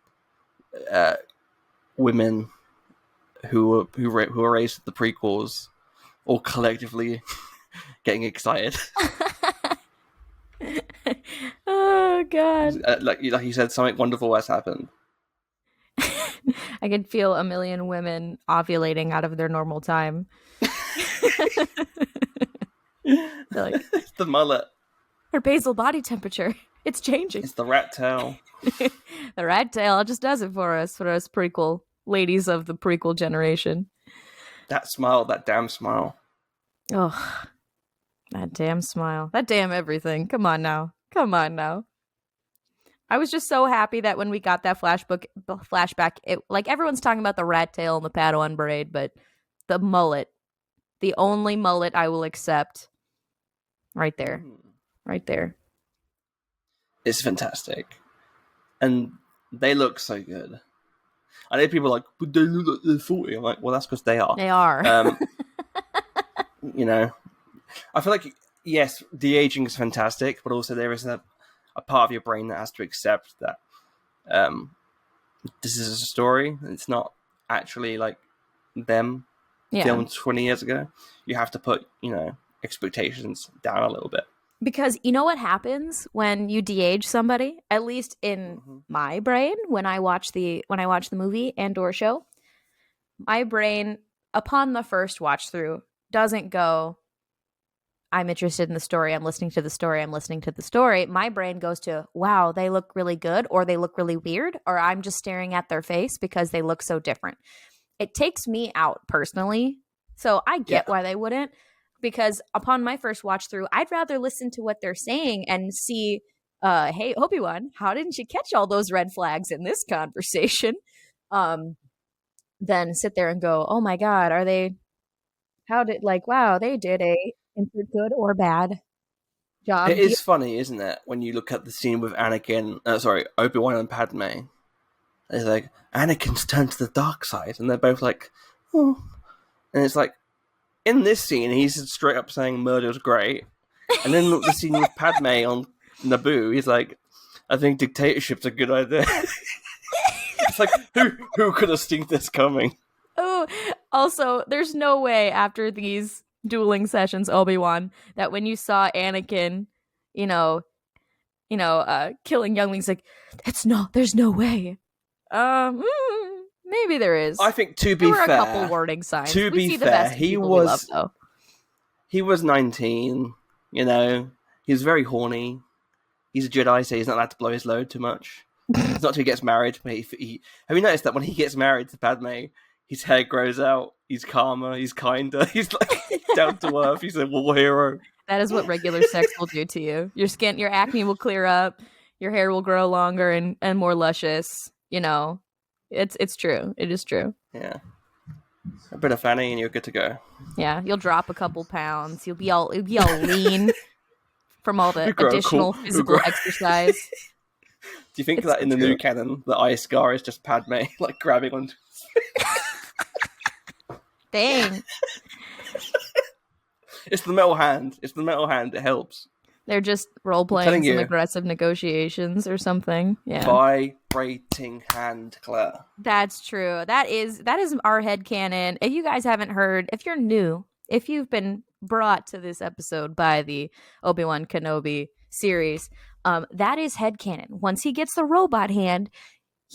women who were raised with the prequels all collectively getting excited. Oh, God. Like you said, something wonderful has happened. I could feel a million women ovulating out of their normal time. Like, It's the mullet. her basal body temperature. It's changing. It's the rat tail. The rat tail just does it for us prequel ladies of the prequel generation. That smile, that damn smile. Oh, that damn smile. That damn everything. Come on now. I was just so happy that when we got that flashback, it, like, everyone's talking about the rat tail and the Padawan braid, but the mullet, the only mullet I will accept, right there. It's fantastic. And they look so good. I know people are like, but they look like they're 40. I'm like, well, that's because they are. They are. You know, I feel like, yes, the aging is fantastic, but also there is a part of your brain that has to accept that this is a story. It's not actually like them filmed 20 years ago. You have to put, expectations down a little bit. Because you know what happens when you de-age somebody? At least in my brain, when I watch the movie and/or show, my brain, upon the first watch through, doesn't go, I'm interested in the story, I'm listening to the story. My brain goes to, wow, they look really good, or they look really weird, or I'm just staring at their face because they look so different. It takes me out personally, so I get why they wouldn't. Because upon my first watch through, I'd rather listen to what they're saying and see, hey, Obi-Wan, how didn't you catch all those red flags in this conversation? Then sit there and go, oh my God, wow, they did a good or bad job. It is funny, isn't it, when you look at the scene with Obi-Wan and Padme. It's like, Anakin's turned to the dark side, and they're both like, oh. And it's like, in this scene, he's straight up saying murder's great. And then the scene with Padme on Naboo, he's like, I think dictatorship's a good idea. It's like, who could have seen this coming? Oh, also, there's no way after these dueling sessions, Obi-Wan, that when you saw Anakin, killing younglings, like, there's no way. Maybe there is. I think there were a couple warning signs. To be fair, he was 19. He was very horny. He's a Jedi, so he's not allowed to blow his load too much. It's not till he gets married. But have you noticed that when he gets married to Padme, his hair grows out. He's calmer. He's kinder. He's like down to earth. He's a war hero. That is what regular sex will do to you. Your acne will clear up. Your hair will grow longer and more luscious. It's true. It is true. Yeah. A bit of fanny and you're good to go. Yeah, you'll drop a couple pounds. You'll be all lean from all the additional physical exercise. Do you think that in the new canon, the eye scar is just Padme like grabbing onto Dang. It's the metal hand. It helps. They're just role-playing some aggressive negotiations or something. Yeah. Vibrating hand, Claire. That's true. That is our headcanon. If you guys haven't heard, if you're new, if you've been brought to this episode by the Obi-Wan Kenobi series, that is headcanon. Once he gets the robot hand,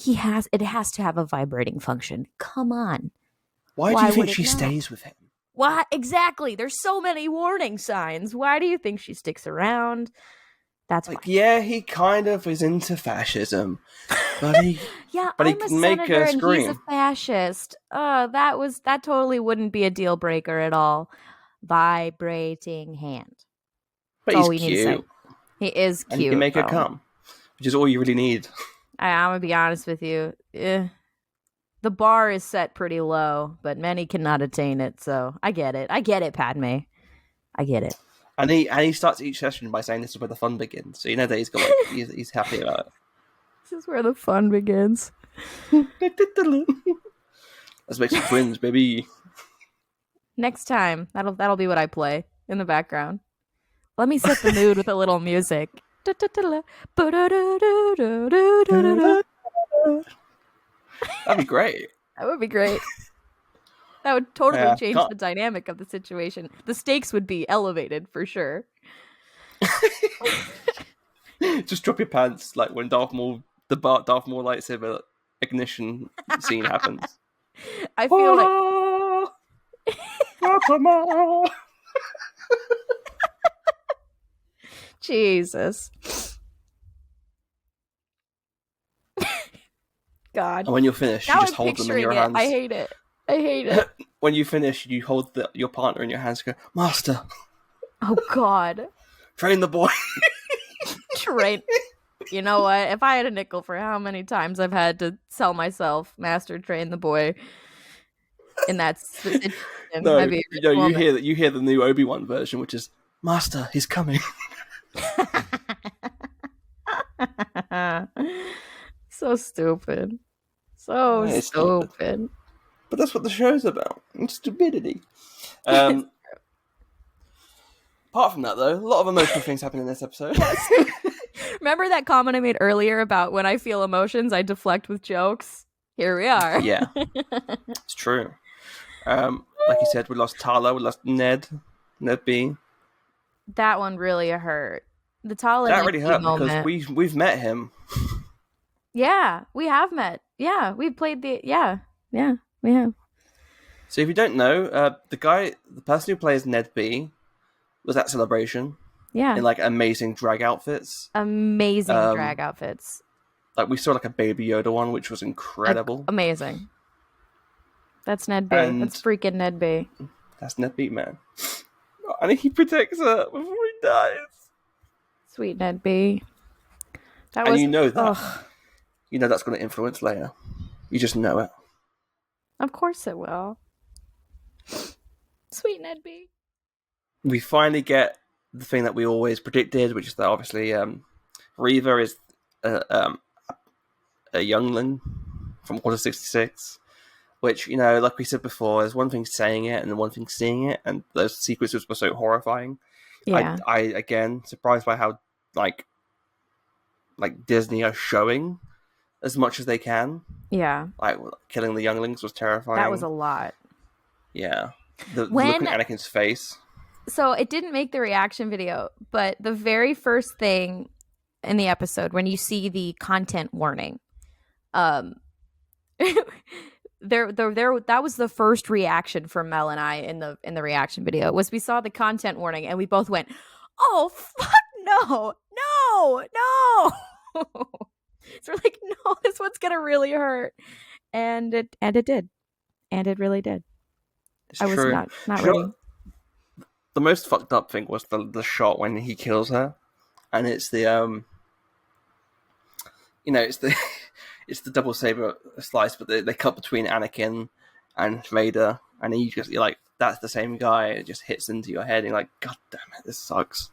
it has to have a vibrating function. Come on. Why do you think she stays with him? Why exactly? There's so many warning signs. Why do you think she sticks around? That's why. Yeah, he kind of is into fascism, but he I'm he a can make senator her scream. And he's a fascist. That totally wouldn't be a deal breaker at all. Vibrating hand. But That's he's cute. He is cute. And he can make her come, which is all you really need. I'm gonna be honest with you. The bar is set pretty low, but many cannot attain it. So I get it. Padme. I get it. And he starts each session by saying this is where the fun begins. So you know that he's got he's happy about it. This is where the fun begins. Let's make some twins, baby. Next time, that'll be what I play in the background. Let me set the mood with a little music. That'd be great. That would be great. That would totally Yeah, change the dynamic of the situation. The stakes would be elevated for sure. Just drop your pants like when Darth Maul lightsaber ignition scene happens. I feel like Jesus. God. And when you're finished, Now you just I'm hold them in your picturing hands. it. I hate it. When you finish, you hold your partner in your hands and go, Master, Oh God. train the boy. Train. You know what? If I had a nickel for how many times I've had to sell myself, Master train the boy in that situation, No, I'd be a rich woman. you hear the new Obi-Wan version, which is, Master, he's coming. So stupid. So Yeah, it's stupid. But that's what the show's about. It's stupidity. Apart from that, though, a lot of emotional things happen in this episode. Remember that comment I made earlier about when I feel emotions, I deflect with jokes? Here we are. Yeah, it's true. Like you said, we lost Tala, we lost Ned B. That one really hurt. The Tala That really hurt moment. because we've met him. Yeah, we have met. Yeah, we played the. Yeah, we have. So if you don't know, the person who plays Ned B was at Celebration Yeah. in like amazing drag outfits. Amazing drag outfits. Like we saw like a Baby Yoda one, which was incredible. Amazing. That's Ned B. And- That's freaking Ned B. That's Ned B, man. And he protects her before he dies. Sweet Ned B. That And was. you know that. Ugh, You know that's going to influence Leia. You just know it. of course it will. Sweet Ned B. We finally get the thing that we always predicted, which is that obviously Reva is a youngling from Order 66, which, you know, like we said before, there's one thing saying it and one thing seeing it, and those sequences were so horrifying. Yeah. I again, surprised by how, like Disney are showing as much as they can. Yeah. Like, killing the younglings was terrifying. That was a lot. Yeah. The When- look at Anakin's face. So it didn't make the reaction video, but the very first thing in the episode when you see the content warning, that was the first reaction from Mel and I in the reaction video was we saw the content warning and we both went, "Oh fuck no. So we're like, "No, this one's going to really hurt." And it did. And it really did. It's I was true. not Sure. ready. The most fucked up thing was the shot when he kills her, and it's the it's the it's the double saber slice, but they cut between Anakin and Vader, and you're like, that's the same guy. It just hits into your head, and you're like, God damn it, this sucks.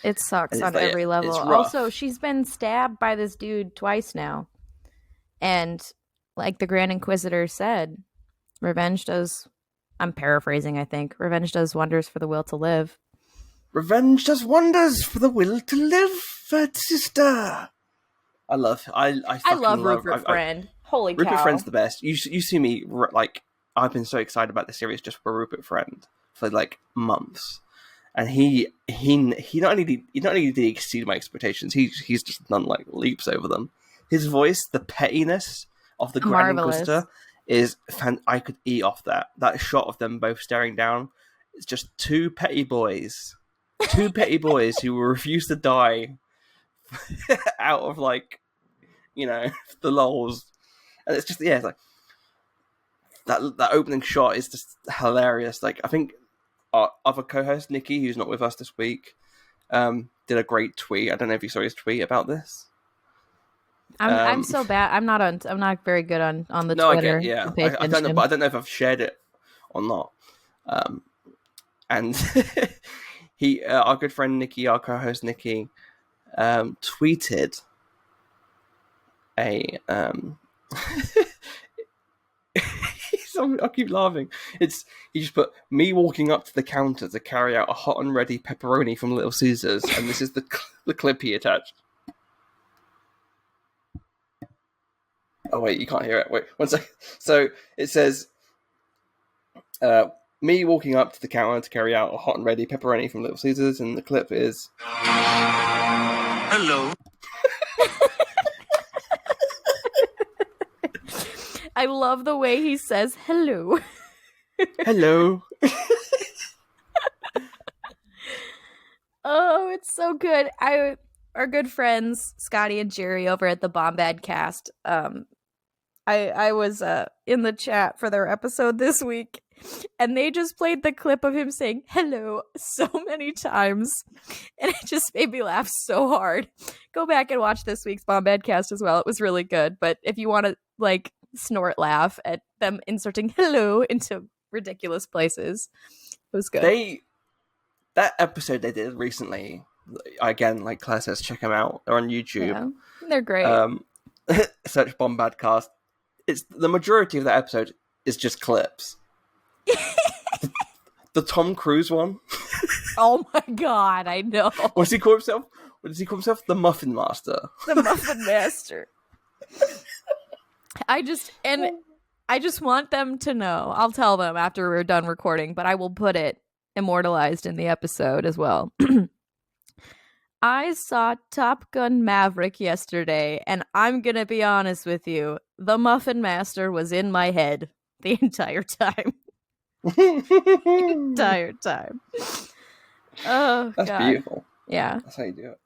It sucks And on it's like, every level. it's rough. Also, she's been stabbed by this dude twice now. And like the Grand Inquisitor said, revenge does, I'm paraphrasing, I think, revenge does wonders for the will to live. Revenge does wonders for the will to live, sister. I love Rupert Friend. Holy Rupert cow. Friend's the best. You see me, like, I've been so excited about this series just for Rupert Friend for like months, and he not only did he exceed my expectations, he's just done like leaps over them. His voice, the pettiness of the Grand Marvelous. Inquisitor is I could eat off that shot of them both staring down. It's just two petty boys who refuse to die out of, like, you know, the lols. And it's just, yeah, it's like that opening shot is just hilarious. Like, I think our other co-host Nikki, who's not with us this week, did a great tweet. I don't know if you saw his tweet about this. I'm so bad. I'm not very good on the No, Twitter. I get, yeah. to pay I don't know, attention. but I don't know if I've shared it or not. And he, our good friend Nikki, our co-host Nikki, tweeted a I keep laughing. He just put me walking up to the counter to carry out a hot and ready pepperoni from Little Caesars, and this is the clip he attached. Oh wait, you can't hear it. Wait, one second. So it says, me walking up to the counter to carry out a hot and ready pepperoni from Little Caesars, and the clip is, Hello. I love the way he says hello. hello. Oh, it's so good. Our good friends Scotty and Jerry over at the Bombad Cast. I was in the chat for their episode this week, and they just played the clip of him saying hello so many times, and it just made me laugh so hard. Go back and watch this week's Bombad Cast as well. It was really good. But if you want to like snort laugh at them inserting hello into ridiculous places, it was good. That episode they did recently, again, like Claire says, check them out. They're on YouTube. Yeah, they're great. Search Bombad Cast. It's the majority of that episode is just clips. The Tom Cruise one. Oh my god, I know. What does he call himself? What does he call himself? The Muffin Master. The Muffin Master. I just want them to know. I'll tell them after we're done recording, but I will put it immortalized in the episode as well. I saw Top Gun Maverick yesterday, and I'm gonna be honest with you, the Muffin Master was in my head the entire time. Entire time. Oh, that's God. beautiful. Yeah. That's how you do it.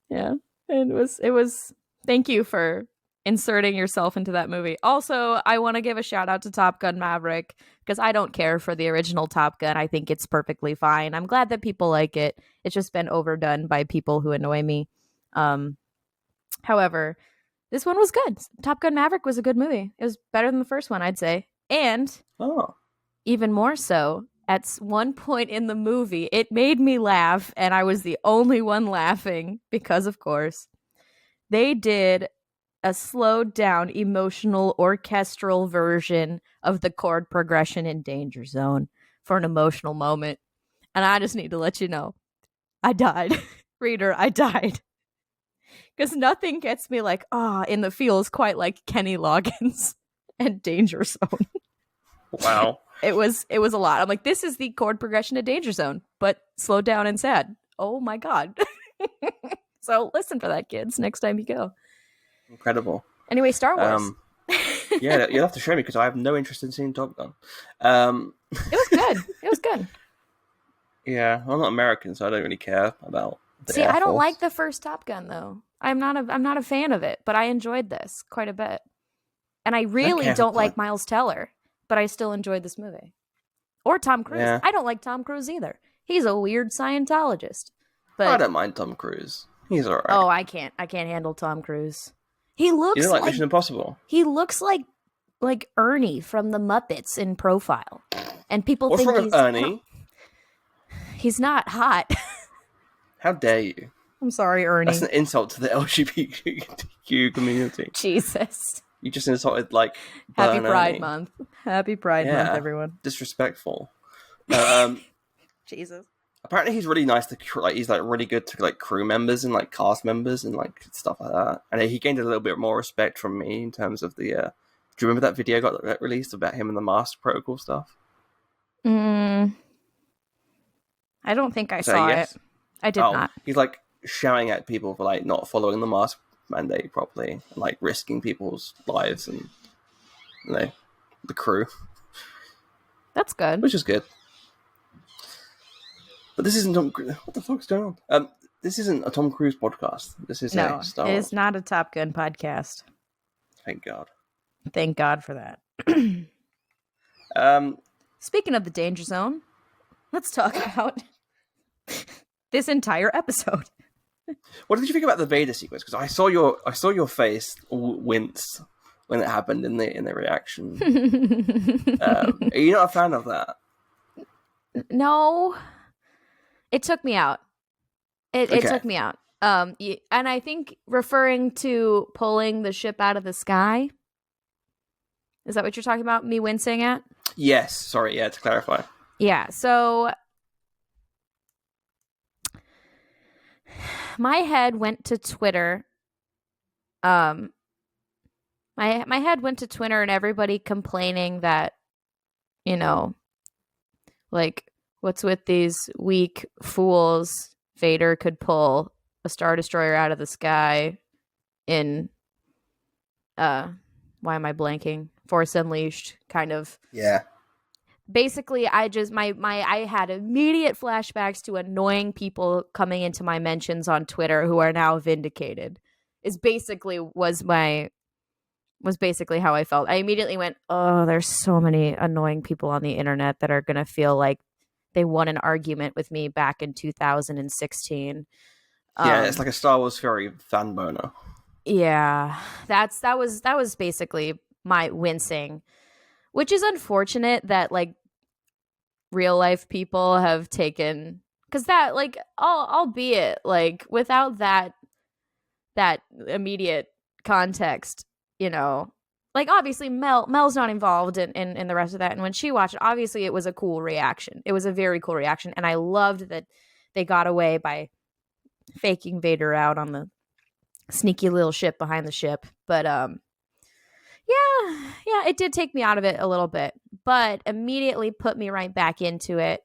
Yeah. It was thank you for inserting yourself into that movie. Also, I want to give a shout out to Top Gun Maverick because I don't care for the original Top Gun. I think it's perfectly fine. I'm glad that people like it. It's just been overdone by people who annoy me. However, this one was good. Top Gun Maverick was a good movie. It was better than the first one, I'd say. And even more so, at one point in the movie, it made me laugh, and I was the only one laughing because, of course, they did a slowed down emotional orchestral version of the chord progression in Danger Zone for an emotional moment. And I just need to let you know, I died. Reader, I died. Because nothing gets me like, in the feels quite like Kenny Loggins and Danger Zone. Wow. It was a lot. I'm like, this is the chord progression to Danger Zone, but slowed down and sad. Oh my God. So listen for that, kids, next time you go. Incredible. Anyway, Star Wars. Yeah, you'll have to show me because I have no interest in seeing Top Gun. It was good. It was good. Yeah, I'm not American, so I don't really care about the See, Air I don't Force. like the first Top Gun though. I'm not a fan of it, but I enjoyed this quite a bit. And I really don't like Miles Teller, but I still enjoyed this movie. Or Tom Cruise. Yeah. I don't like Tom Cruise either. He's a weird Scientologist. But I don't mind Tom Cruise. He's alright. Oh, I can't handle Tom Cruise. He looks You don't like Mission Impossible? He looks like Ernie from the Muppets in profile. And people What's think wrong with Ernie? He's not hot. How dare you? I'm sorry, Ernie. That's an insult to the LGBTQ community. Jesus. You just insulted, like, Happy Burn Pride Ernie. Month. Happy Pride Month, everyone. Disrespectful. Jesus. Apparently he's really nice to, he's, like, really good to, like, crew members and, like, cast members and, like, stuff like that. And he gained a little bit more respect from me in terms of the, do you remember that video got released about him and the Master Protocol stuff? I don't think I saw it. I did not. He's, like, shouting at people for, like, not following the mask mandate properly and, like, risking people's lives and, you know, the crew. That's good. Which is good. But this isn't Tom Cruise. What the fuck's going on? This isn't a Tom Cruise podcast. This is a Star Wars. It is not a Top Gun podcast. Thank God. Thank God for that. Speaking of the Danger Zone, let's talk about this entire episode. What did you think about the Vader sequence? Because I saw your face wince when it happened in the reaction. Are you not a fan of that? No. It took me out. It took me out. And I think referring to pulling the ship out of the sky, is that what you're talking about? Me wincing at? Yes. Sorry. Yeah. To clarify. Yeah. So my head went to Twitter. My head went to Twitter and everybody complaining that, you know, like, what's with these weak fools? Vader could pull a Star Destroyer out of the sky in why am I blanking? Force Unleashed, kind of. Yeah. Basically, I just I had immediate flashbacks to annoying people coming into my mentions on Twitter who are now vindicated. Was basically how I felt. I immediately went, "Oh, there's so many annoying people on the internet that are going to feel like they won an argument with me back in 2016." Yeah, it's like a Star Wars Fury fan boner. Yeah, that was basically my wincing, which is unfortunate that like real life people have taken, because that, like, albeit like without that immediate context, you know, like obviously Mel's not involved in the rest of that, and when she watched it, obviously it was a cool reaction. It was a very cool reaction, and I loved that they got away by faking Vader out on the sneaky little ship behind the ship. But yeah, it did take me out of it a little bit, but immediately put me right back into it,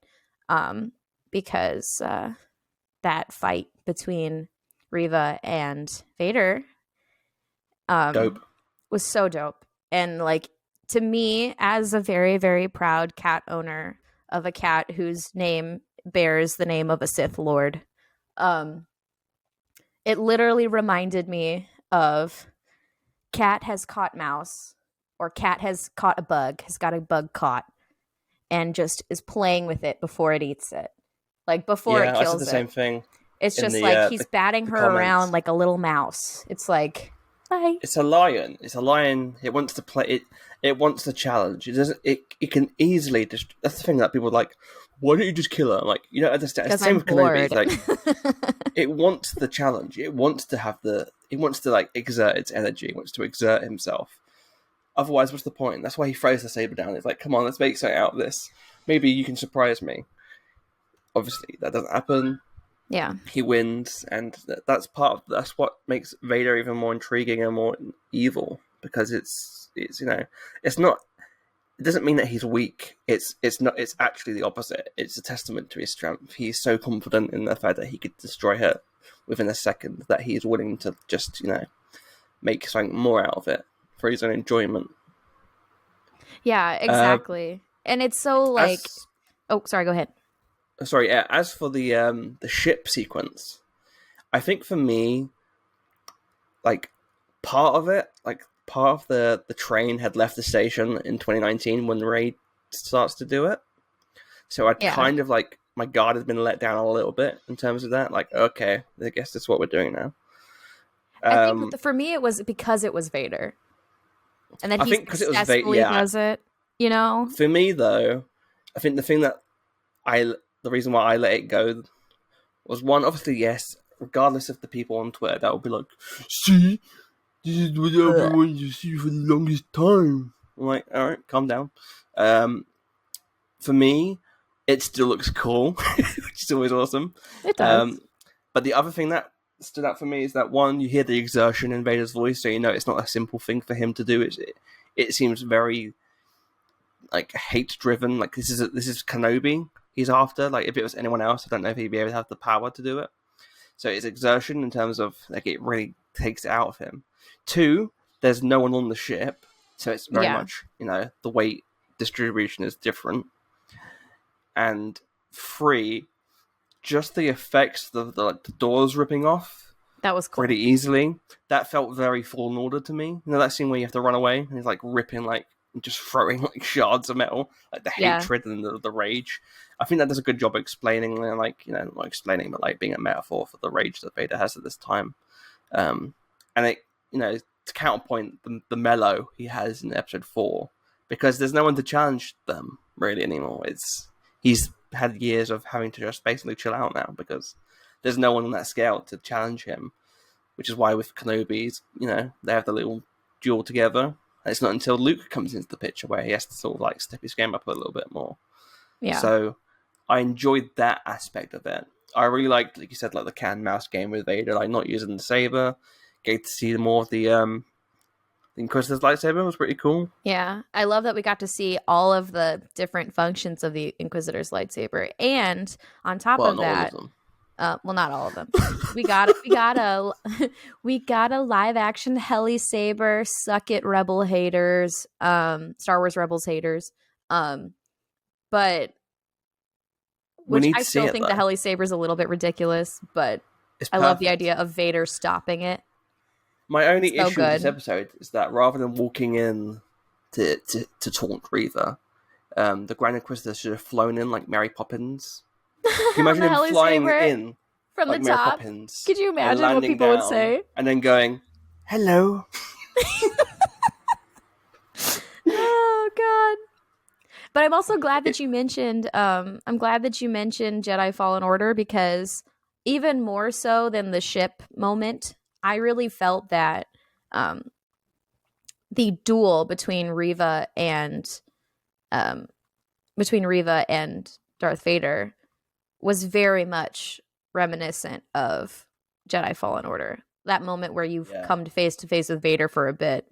because that fight between Reva and Vader Dope. was so dope. And like, to me, as a very, very proud cat owner of a cat whose name bears the name of a Sith Lord, it literally reminded me of cat has caught mouse, or cat has caught a bug, has got a bug caught, and just is playing with it before it eats it. Like, before it kills it. Yeah, I said the same thing. It's just like he's batting her around like a little mouse. It's like, hi. It's a lion. It's a lion. It wants to play. It wants the challenge. It doesn't. It can easily just. That's the thing that people are like. Why don't you just kill her? I'm like, you don't understand. It's the same with Kenobi. It's like, it wants the challenge. It wants to have the. It wants to like exert its energy. It wants to exert himself. Otherwise, what's the point? That's why he throws the saber down. It's like, come on, let's make something out of this. Maybe you can surprise me. Obviously, that doesn't happen. Yeah, he wins, and that's what makes Vader even more intriguing and more evil, because it's you know, it's not. It doesn't mean that he's weak. It's not. It's actually the opposite. It's a testament to his strength. He's so confident in the fact that he could destroy her within a second that he's willing to just, you know, make something more out of it for his own enjoyment. Yeah, exactly. And it's so like. Oh, sorry. Go ahead. Sorry. As for the ship sequence, I think for me, like part of the train had left the station in 2019 when Rey starts to do it. So I'd kind of like, my guard has been let down a little bit in terms of that. Like, okay, I guess that's what we're doing now. I think for me it was because it was Vader, and then he successfully does it. You know, for me though, I think the reason why I let it go was, one, obviously, yes, regardless of the people on Twitter that will be like, see, this is what I've wanted to see for the longest time. I'm like, all right, calm down. For me, it still looks cool, which is always awesome. It does. But the other thing that stood out for me is that, one, you hear the exertion in Vader's voice, so you know it's not a simple thing for him to do. It seems very like hate-driven. Like this is Kenobi he's after. Like if it was anyone else, I don't know if he'd be able to have the power to do it. So it's exertion in terms of like it really takes it out of him. 2, there's no one on the ship, so it's very much, you know, the weight distribution is different. And 3, just the effects, the doors ripping off. That was cool. Pretty easily. That felt very Fallen Order to me. You know that scene where you have to run away and he's like ripping, like just throwing like shards of metal, like the hatred and the rage. I think that does a good job explaining, like, you know, not explaining, but like being a metaphor for the rage that Vader has at this time. And it, you know, to counterpoint the mellow he has in episode 4, because there's no one to challenge them really anymore. He's had years of having to just basically chill out now because there's no one on that scale to challenge him, which is why with Kenobi's, they have the little duel together. And it's not until Luke comes into the picture where he has to sort of like step his game up a little bit more. Yeah. So I enjoyed that aspect of it. I really liked, like you said, like the cat and mouse game with Vader, like not using the saber. Get to see more of the Inquisitor's lightsaber was pretty cool. Yeah, I love that we got to see all of the different functions of the Inquisitor's lightsaber, and on top of that, well, not all of them. we got a live action heli saber. Suck it, Rebel haters. Star Wars Rebels haters. But which I still think the heli saber is a little bit ridiculous, but I love the idea of Vader stopping it. My only issue with this episode is that rather than walking in to taunt Reva, the Grand Inquisitor should have flown in like Mary Poppins. Can you imagine him flying in from like the Mary top? Poppins, could you imagine what people would say? And then going, "Hello." Oh God. But I'm also glad that you mentioned Jedi Fallen Order, because even more so than the ship moment, I really felt that the duel between Reva and Darth Vader was very much reminiscent of Jedi Fallen Order. That moment where you've come face to face with Vader for a bit.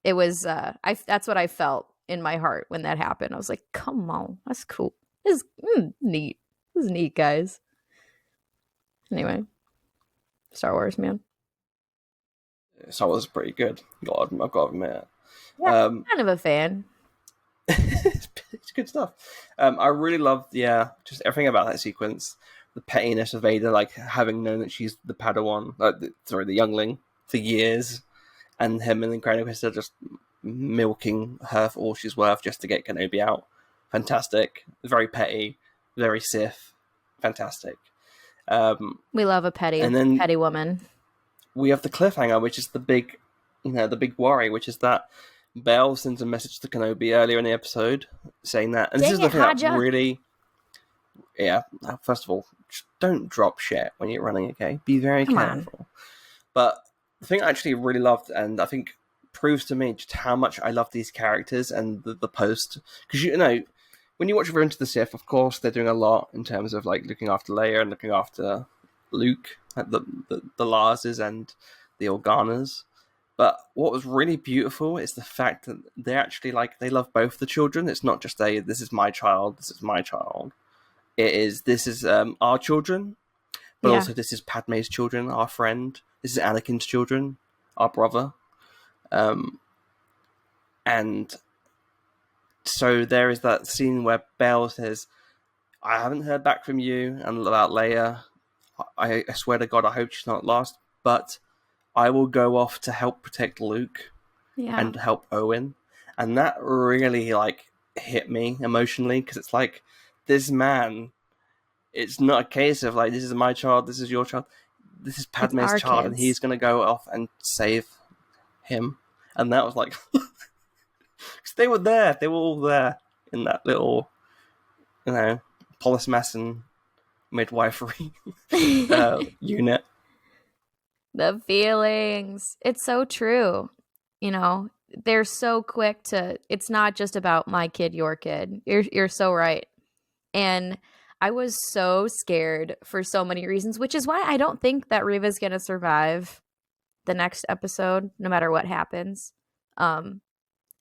It was that's what I felt in my heart when that happened. I was like, come on, that's cool. This is neat. This is neat, guys. Anyway, Star Wars, man. Star Wars is pretty good. I've got to admit. Yeah, kind of a fan. It's good stuff. I really love just everything about that sequence. The pettiness of Vader, like having known that she's the Padawan, the youngling for years, and him and the Grand Inquisitor just milking her for all she's worth just to get Kenobi out. Fantastic. Very petty. Very Sith. Fantastic. We love a petty woman. We have the cliffhanger, which is the big worry, which is that Bail sends a message to Kenobi earlier in the episode saying that, and this is the thing that really, first of all, just don't drop shit when you're running, okay? Be very careful. But the thing I actually really loved, and I think proves to me just how much I love these characters and the post, because when you watch Revenge of the Sith, of course, they're doing a lot in terms of like looking after Leia and looking after Luke, the Larses and the Organas. But what was really beautiful is the fact that they actually they love both the children. It's not just this is my child, this is my child. This is our children, but also this is Padme's children, our friend. This is Anakin's children, our brother. And so there is that scene where Bail says, I haven't heard back from you and about Leia. I swear to God, I hope she's not lost, but I will go off to help protect Luke and help Owen. And that really hit me emotionally, because it's like, this man, it's not a case of this is my child, this is your child. This is Padme's child, and he's going to go off and save him. And that was because they were there. They were all there in that little, Polis Masson midwifery unit. The feelings. It's so true. They're so quick to, it's not just about my kid, your kid. You're so right. And I was so scared for so many reasons, which is why I don't think that Reva's going to survive the next episode, no matter what happens. And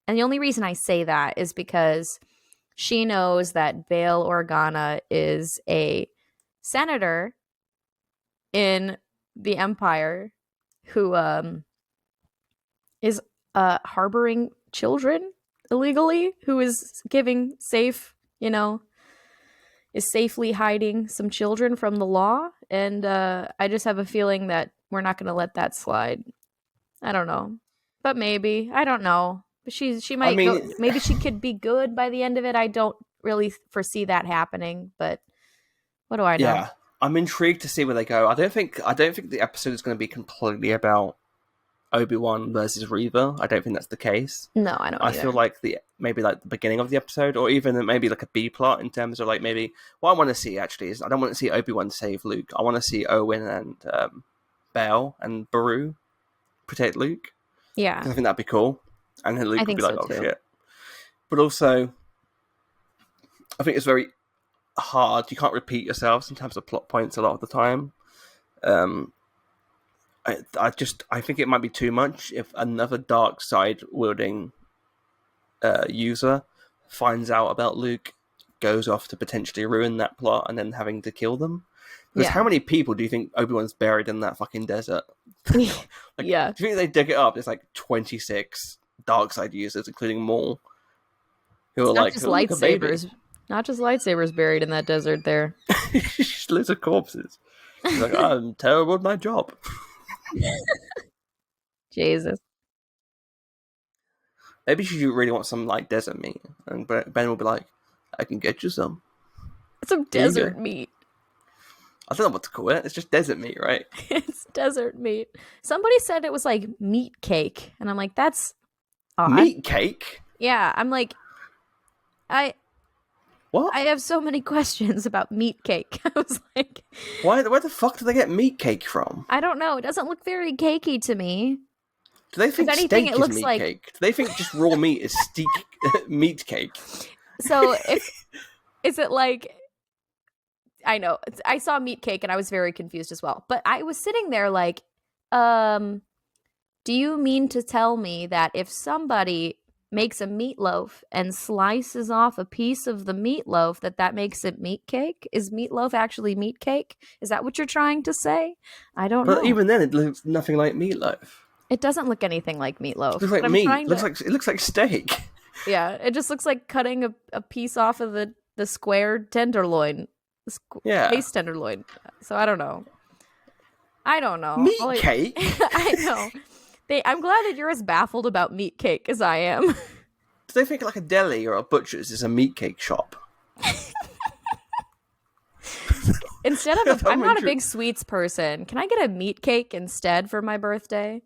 the only reason I say that is because she knows that Bail Organa is a senator in the Empire who is harboring children illegally, who is giving is safely hiding some children from the law. And I just have a feeling that we're not going to let that slide. I don't know. But maybe. I don't know. But she might maybe she could be good by the end of it. I don't really foresee that happening, but what do I know? Yeah. I'm intrigued to see where they go. I don't think the episode is going to be completely about Obi-Wan versus Reva. I don't think that's the case. No, I don't I either. feel like maybe like the beginning of the episode, or even maybe like a B plot in terms of like maybe what I want to see actually is I don't want to see Obi-Wan save Luke. I want to see Owen and Belle and Baru protect Luke. Yeah. Because I think that'd be cool. And then Luke I would think be like, so, oh too. shit. But also, I think it's very hard. You can't repeat yourself in terms of plot points a lot of the time. I think it might be too much if another dark side wielding user finds out about Luke, goes off to potentially ruin that plot, and then having to kill them. Because how many people do you think Obi-Wan's buried in that fucking desert? Yeah. Do you think they dig it up? It's like 26 dark side users, including Maul, who are Not like just "Oh, look, a baby." lightsabers. Not just lightsabers buried in that desert there. Just loads of corpses. She's like, I'm terrible at my job. Jesus. Maybe she really wants some like desert meat, and Ben will be like, "I can get you some." Some There you desert go. meat. I don't know what to call it. It's just desert meat, right? It's desert meat. Somebody said it was like meat cake, and I'm like, that's odd. Meat cake? Yeah, I'm like, What? I have so many questions about meat cake. I was like, Where the fuck do they get meat cake from? I don't know. It doesn't look very cakey to me. Do they think anything, steak it is looks meat like- cake? Do they think just raw meat is meat cake? So is it like, I know, I saw meat cake and I was very confused as well. But I was sitting there like, do you mean to tell me that if somebody makes a meatloaf and slices off a piece of the meatloaf that makes it meat cake? Is meatloaf actually meat cake? Is that what you're trying to say? I don't know. But even then, it looks nothing like meatloaf. It doesn't look anything like meatloaf. It looks like but I'm meat. trying It looks like steak. Yeah, it just looks like cutting a piece off of the square tenderloin. Yeah. Face tenderloin. So I don't know. Meat cake? I know. I'm glad that you're as baffled about meat cake as I am. Do they think like a deli or a butcher's is a meat cake shop? Instead of I'm not a big sweets person. Can I get a meat cake instead for my birthday?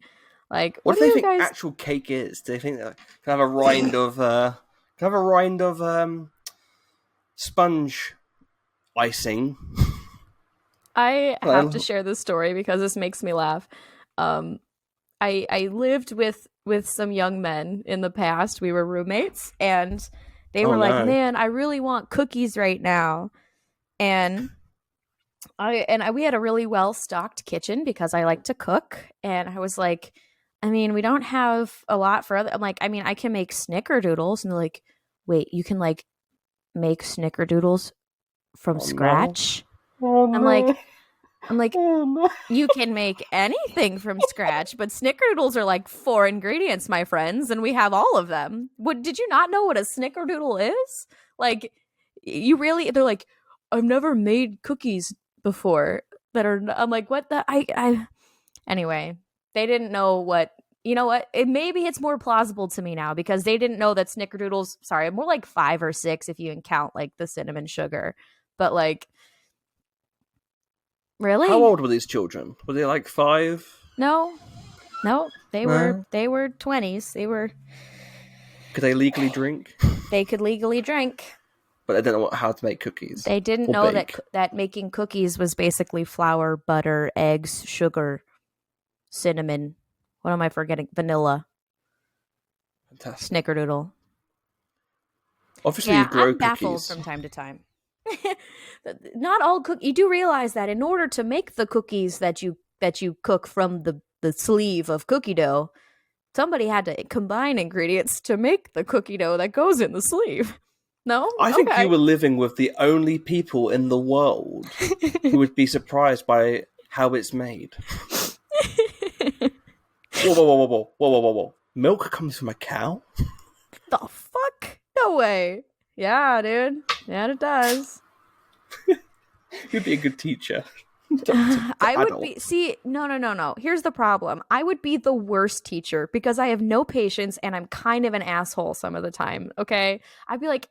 Like, What do do they you think guys? actual cake is? Do they think that can have a rind of sponge icing? I have to share this story because this makes me laugh. I lived with some young men in the past. We were roommates, and they were like, no. "Man, I really want cookies right now." And we had a really well stocked kitchen because I like to cook, and I was like, I mean, we don't have a lot for other. I'm like, I mean, I can make snickerdoodles, and they're like, wait, you can like make snickerdoodles from scratch? Oh, I'm like, you can make anything from scratch, but snickerdoodles are like 4 ingredients, my friends, and we have all of them. Did you not know what a snickerdoodle is? Like, they're like, I've never made cookies before that are, I'm like, what the, anyway, they didn't know what, you know what, maybe it's more plausible to me now because they didn't know that snickerdoodles, sorry, more like 5 or 6 if you can count like the cinnamon sugar, but like, really? How old were these children? Were they like 5? No, they were 20s. Could they legally drink? They could legally drink. But they don't know how to make cookies. They didn't or know bake. that making cookies was basically flour, butter, eggs, sugar, cinnamon. What am I forgetting? Vanilla. Fantastic. Snickerdoodle. Obviously, Yeah, you grow I'm baffled cookies. from time to time. Not all you do realize that in order to make the cookies that you cook from the sleeve of cookie dough, somebody had to combine ingredients to make the cookie dough that goes in the sleeve. No? I think Okay. you were living with the only people in the world who would be surprised by how it's made. Whoa. Milk comes from a cow? The fuck? No way. Yeah, dude. Yeah, it does. You'd be a good teacher. I would be. See, no. Here's the problem. I would be the worst teacher because I have no patience and I'm kind of an asshole some of the time. Okay, I'd be like,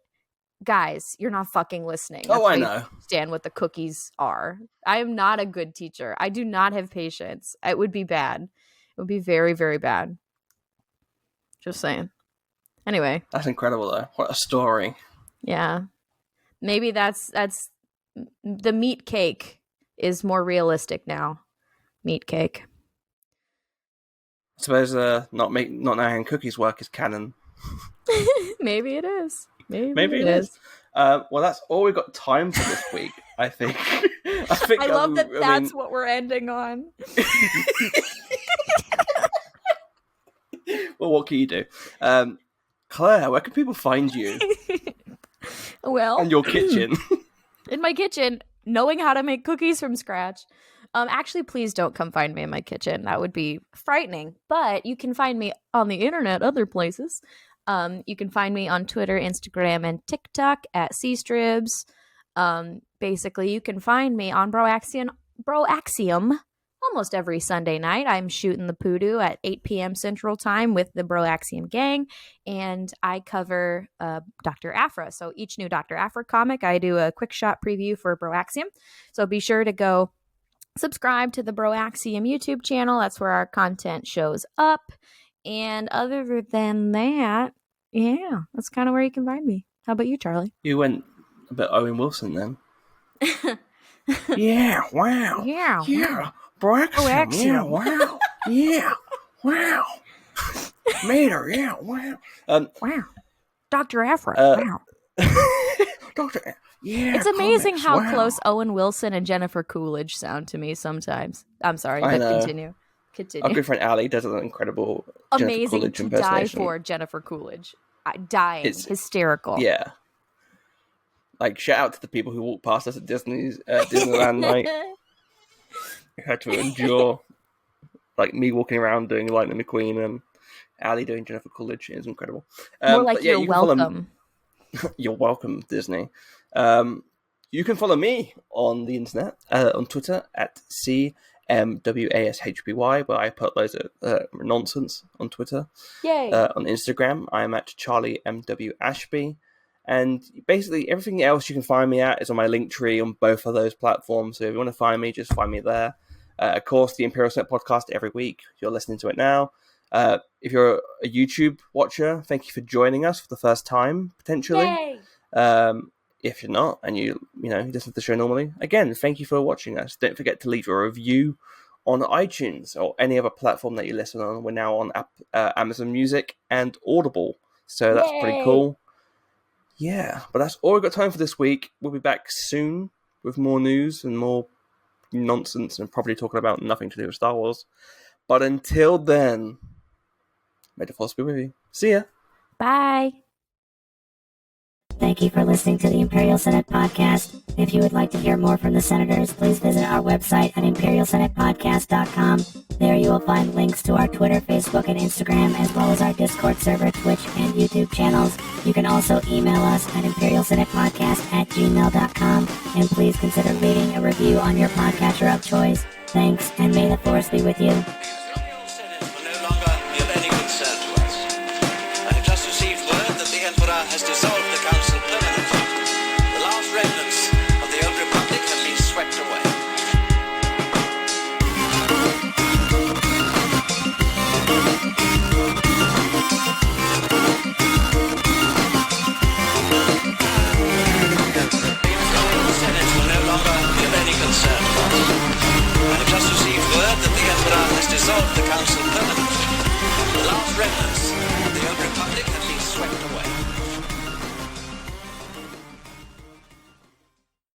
guys, you're not fucking listening. Oh, That's I why you know. understand what the cookies are. I am not a good teacher. I do not have patience. It would be bad. It would be very, very bad. Just saying. Anyway. That's incredible, though. What a story. Yeah. Maybe that's the meat cake is more realistic now. Meat cake. I suppose not knowing how cookies work is canon. Maybe it is. Maybe it is. Well, that's all we've got time for this week, I think. I love that that's what we're ending on. Well, what can you do? Claire, where can people find you? Well, and your kitchen. In my kitchen, knowing how to make cookies from scratch. Actually, please don't come find me in my kitchen. That would be frightening. But you can find me on the internet, other places. You can find me on Twitter, Instagram, and TikTok at cstribs. Basically, you can find me on Broaxium almost every Sunday night. I'm shooting the poodoo at 8 p.m. Central Time with the Broaxium gang, and I cover Dr. Aphra. So each new Dr. Aphra comic, I do a quick shot preview for Broaxium. So be sure to go subscribe to the Broaxium YouTube channel. That's where our content shows up. And other than that, yeah, that's kind of where you can find me. How about you, Charlie? You went a bit Owen Wilson then. Yeah, wow. Yeah. Yeah. Broaxium. Yeah, wow. Yeah, wow. Mater, yeah, wow. Wow. Dr. Aphra, wow. Dr. Yeah, it's amazing comics, how wow. close Owen Wilson and Jennifer Coolidge sound to me sometimes. I'm sorry, I but know. continue. Our good friend Ali does an incredible Jennifer Amazing Coolidge to die impersonation. for Jennifer Coolidge. Dying. It's hysterical. Yeah. Like, shout out to the people who walk past us at Disneyland night. We had to endure, like, me walking around doing Lightning McQueen and Ali doing Jennifer Coolidge. It's incredible. More like yeah, you're welcome. You're welcome, Disney. You can follow me on the internet, on Twitter at CMWASHBY, where I put loads of nonsense on Twitter. Yay. On Instagram, I'm at CharlieMWAshby. And basically everything else you can find me at is on my link tree on both of those platforms. So if you want to find me, just find me there. Of course, the Imperial Senate podcast every week. You're listening to it now. If you're a YouTube watcher, thank you for joining us for the first time, potentially. Yay. If you're not, and you listen to the show normally, again, thank you for watching us. Don't forget to leave a review on iTunes or any other platform that you listen on. We're now on Amazon Music and Audible, so that's pretty cool. Yeah, but that's all we've got time for this week. We'll be back soon with more news and more nonsense and probably talking about nothing to do with Star Wars. But until then, may the Force be with you. See ya. Bye. Thank you for listening to the Imperial Senate Podcast. If you would like to hear more from the senators, please visit our website at imperialsenatepodcast.com. There you will find links to our Twitter, Facebook, and Instagram, as well as our Discord server, Twitch, and YouTube channels. You can also email us at imperialsenatepodcast@gmail.com. And please consider leaving a review on your podcatcher of choice. Thanks, and may the Force be with you. The Senate will no longer be of any concern to us. I have just received word that the Emperor has dissolved the Council permanently. The last remnants of the old Republic have been swept away. The Senate will no longer be of any concern to us. I have just received word that the Emperor has dissolved the Council permanently. The last remnants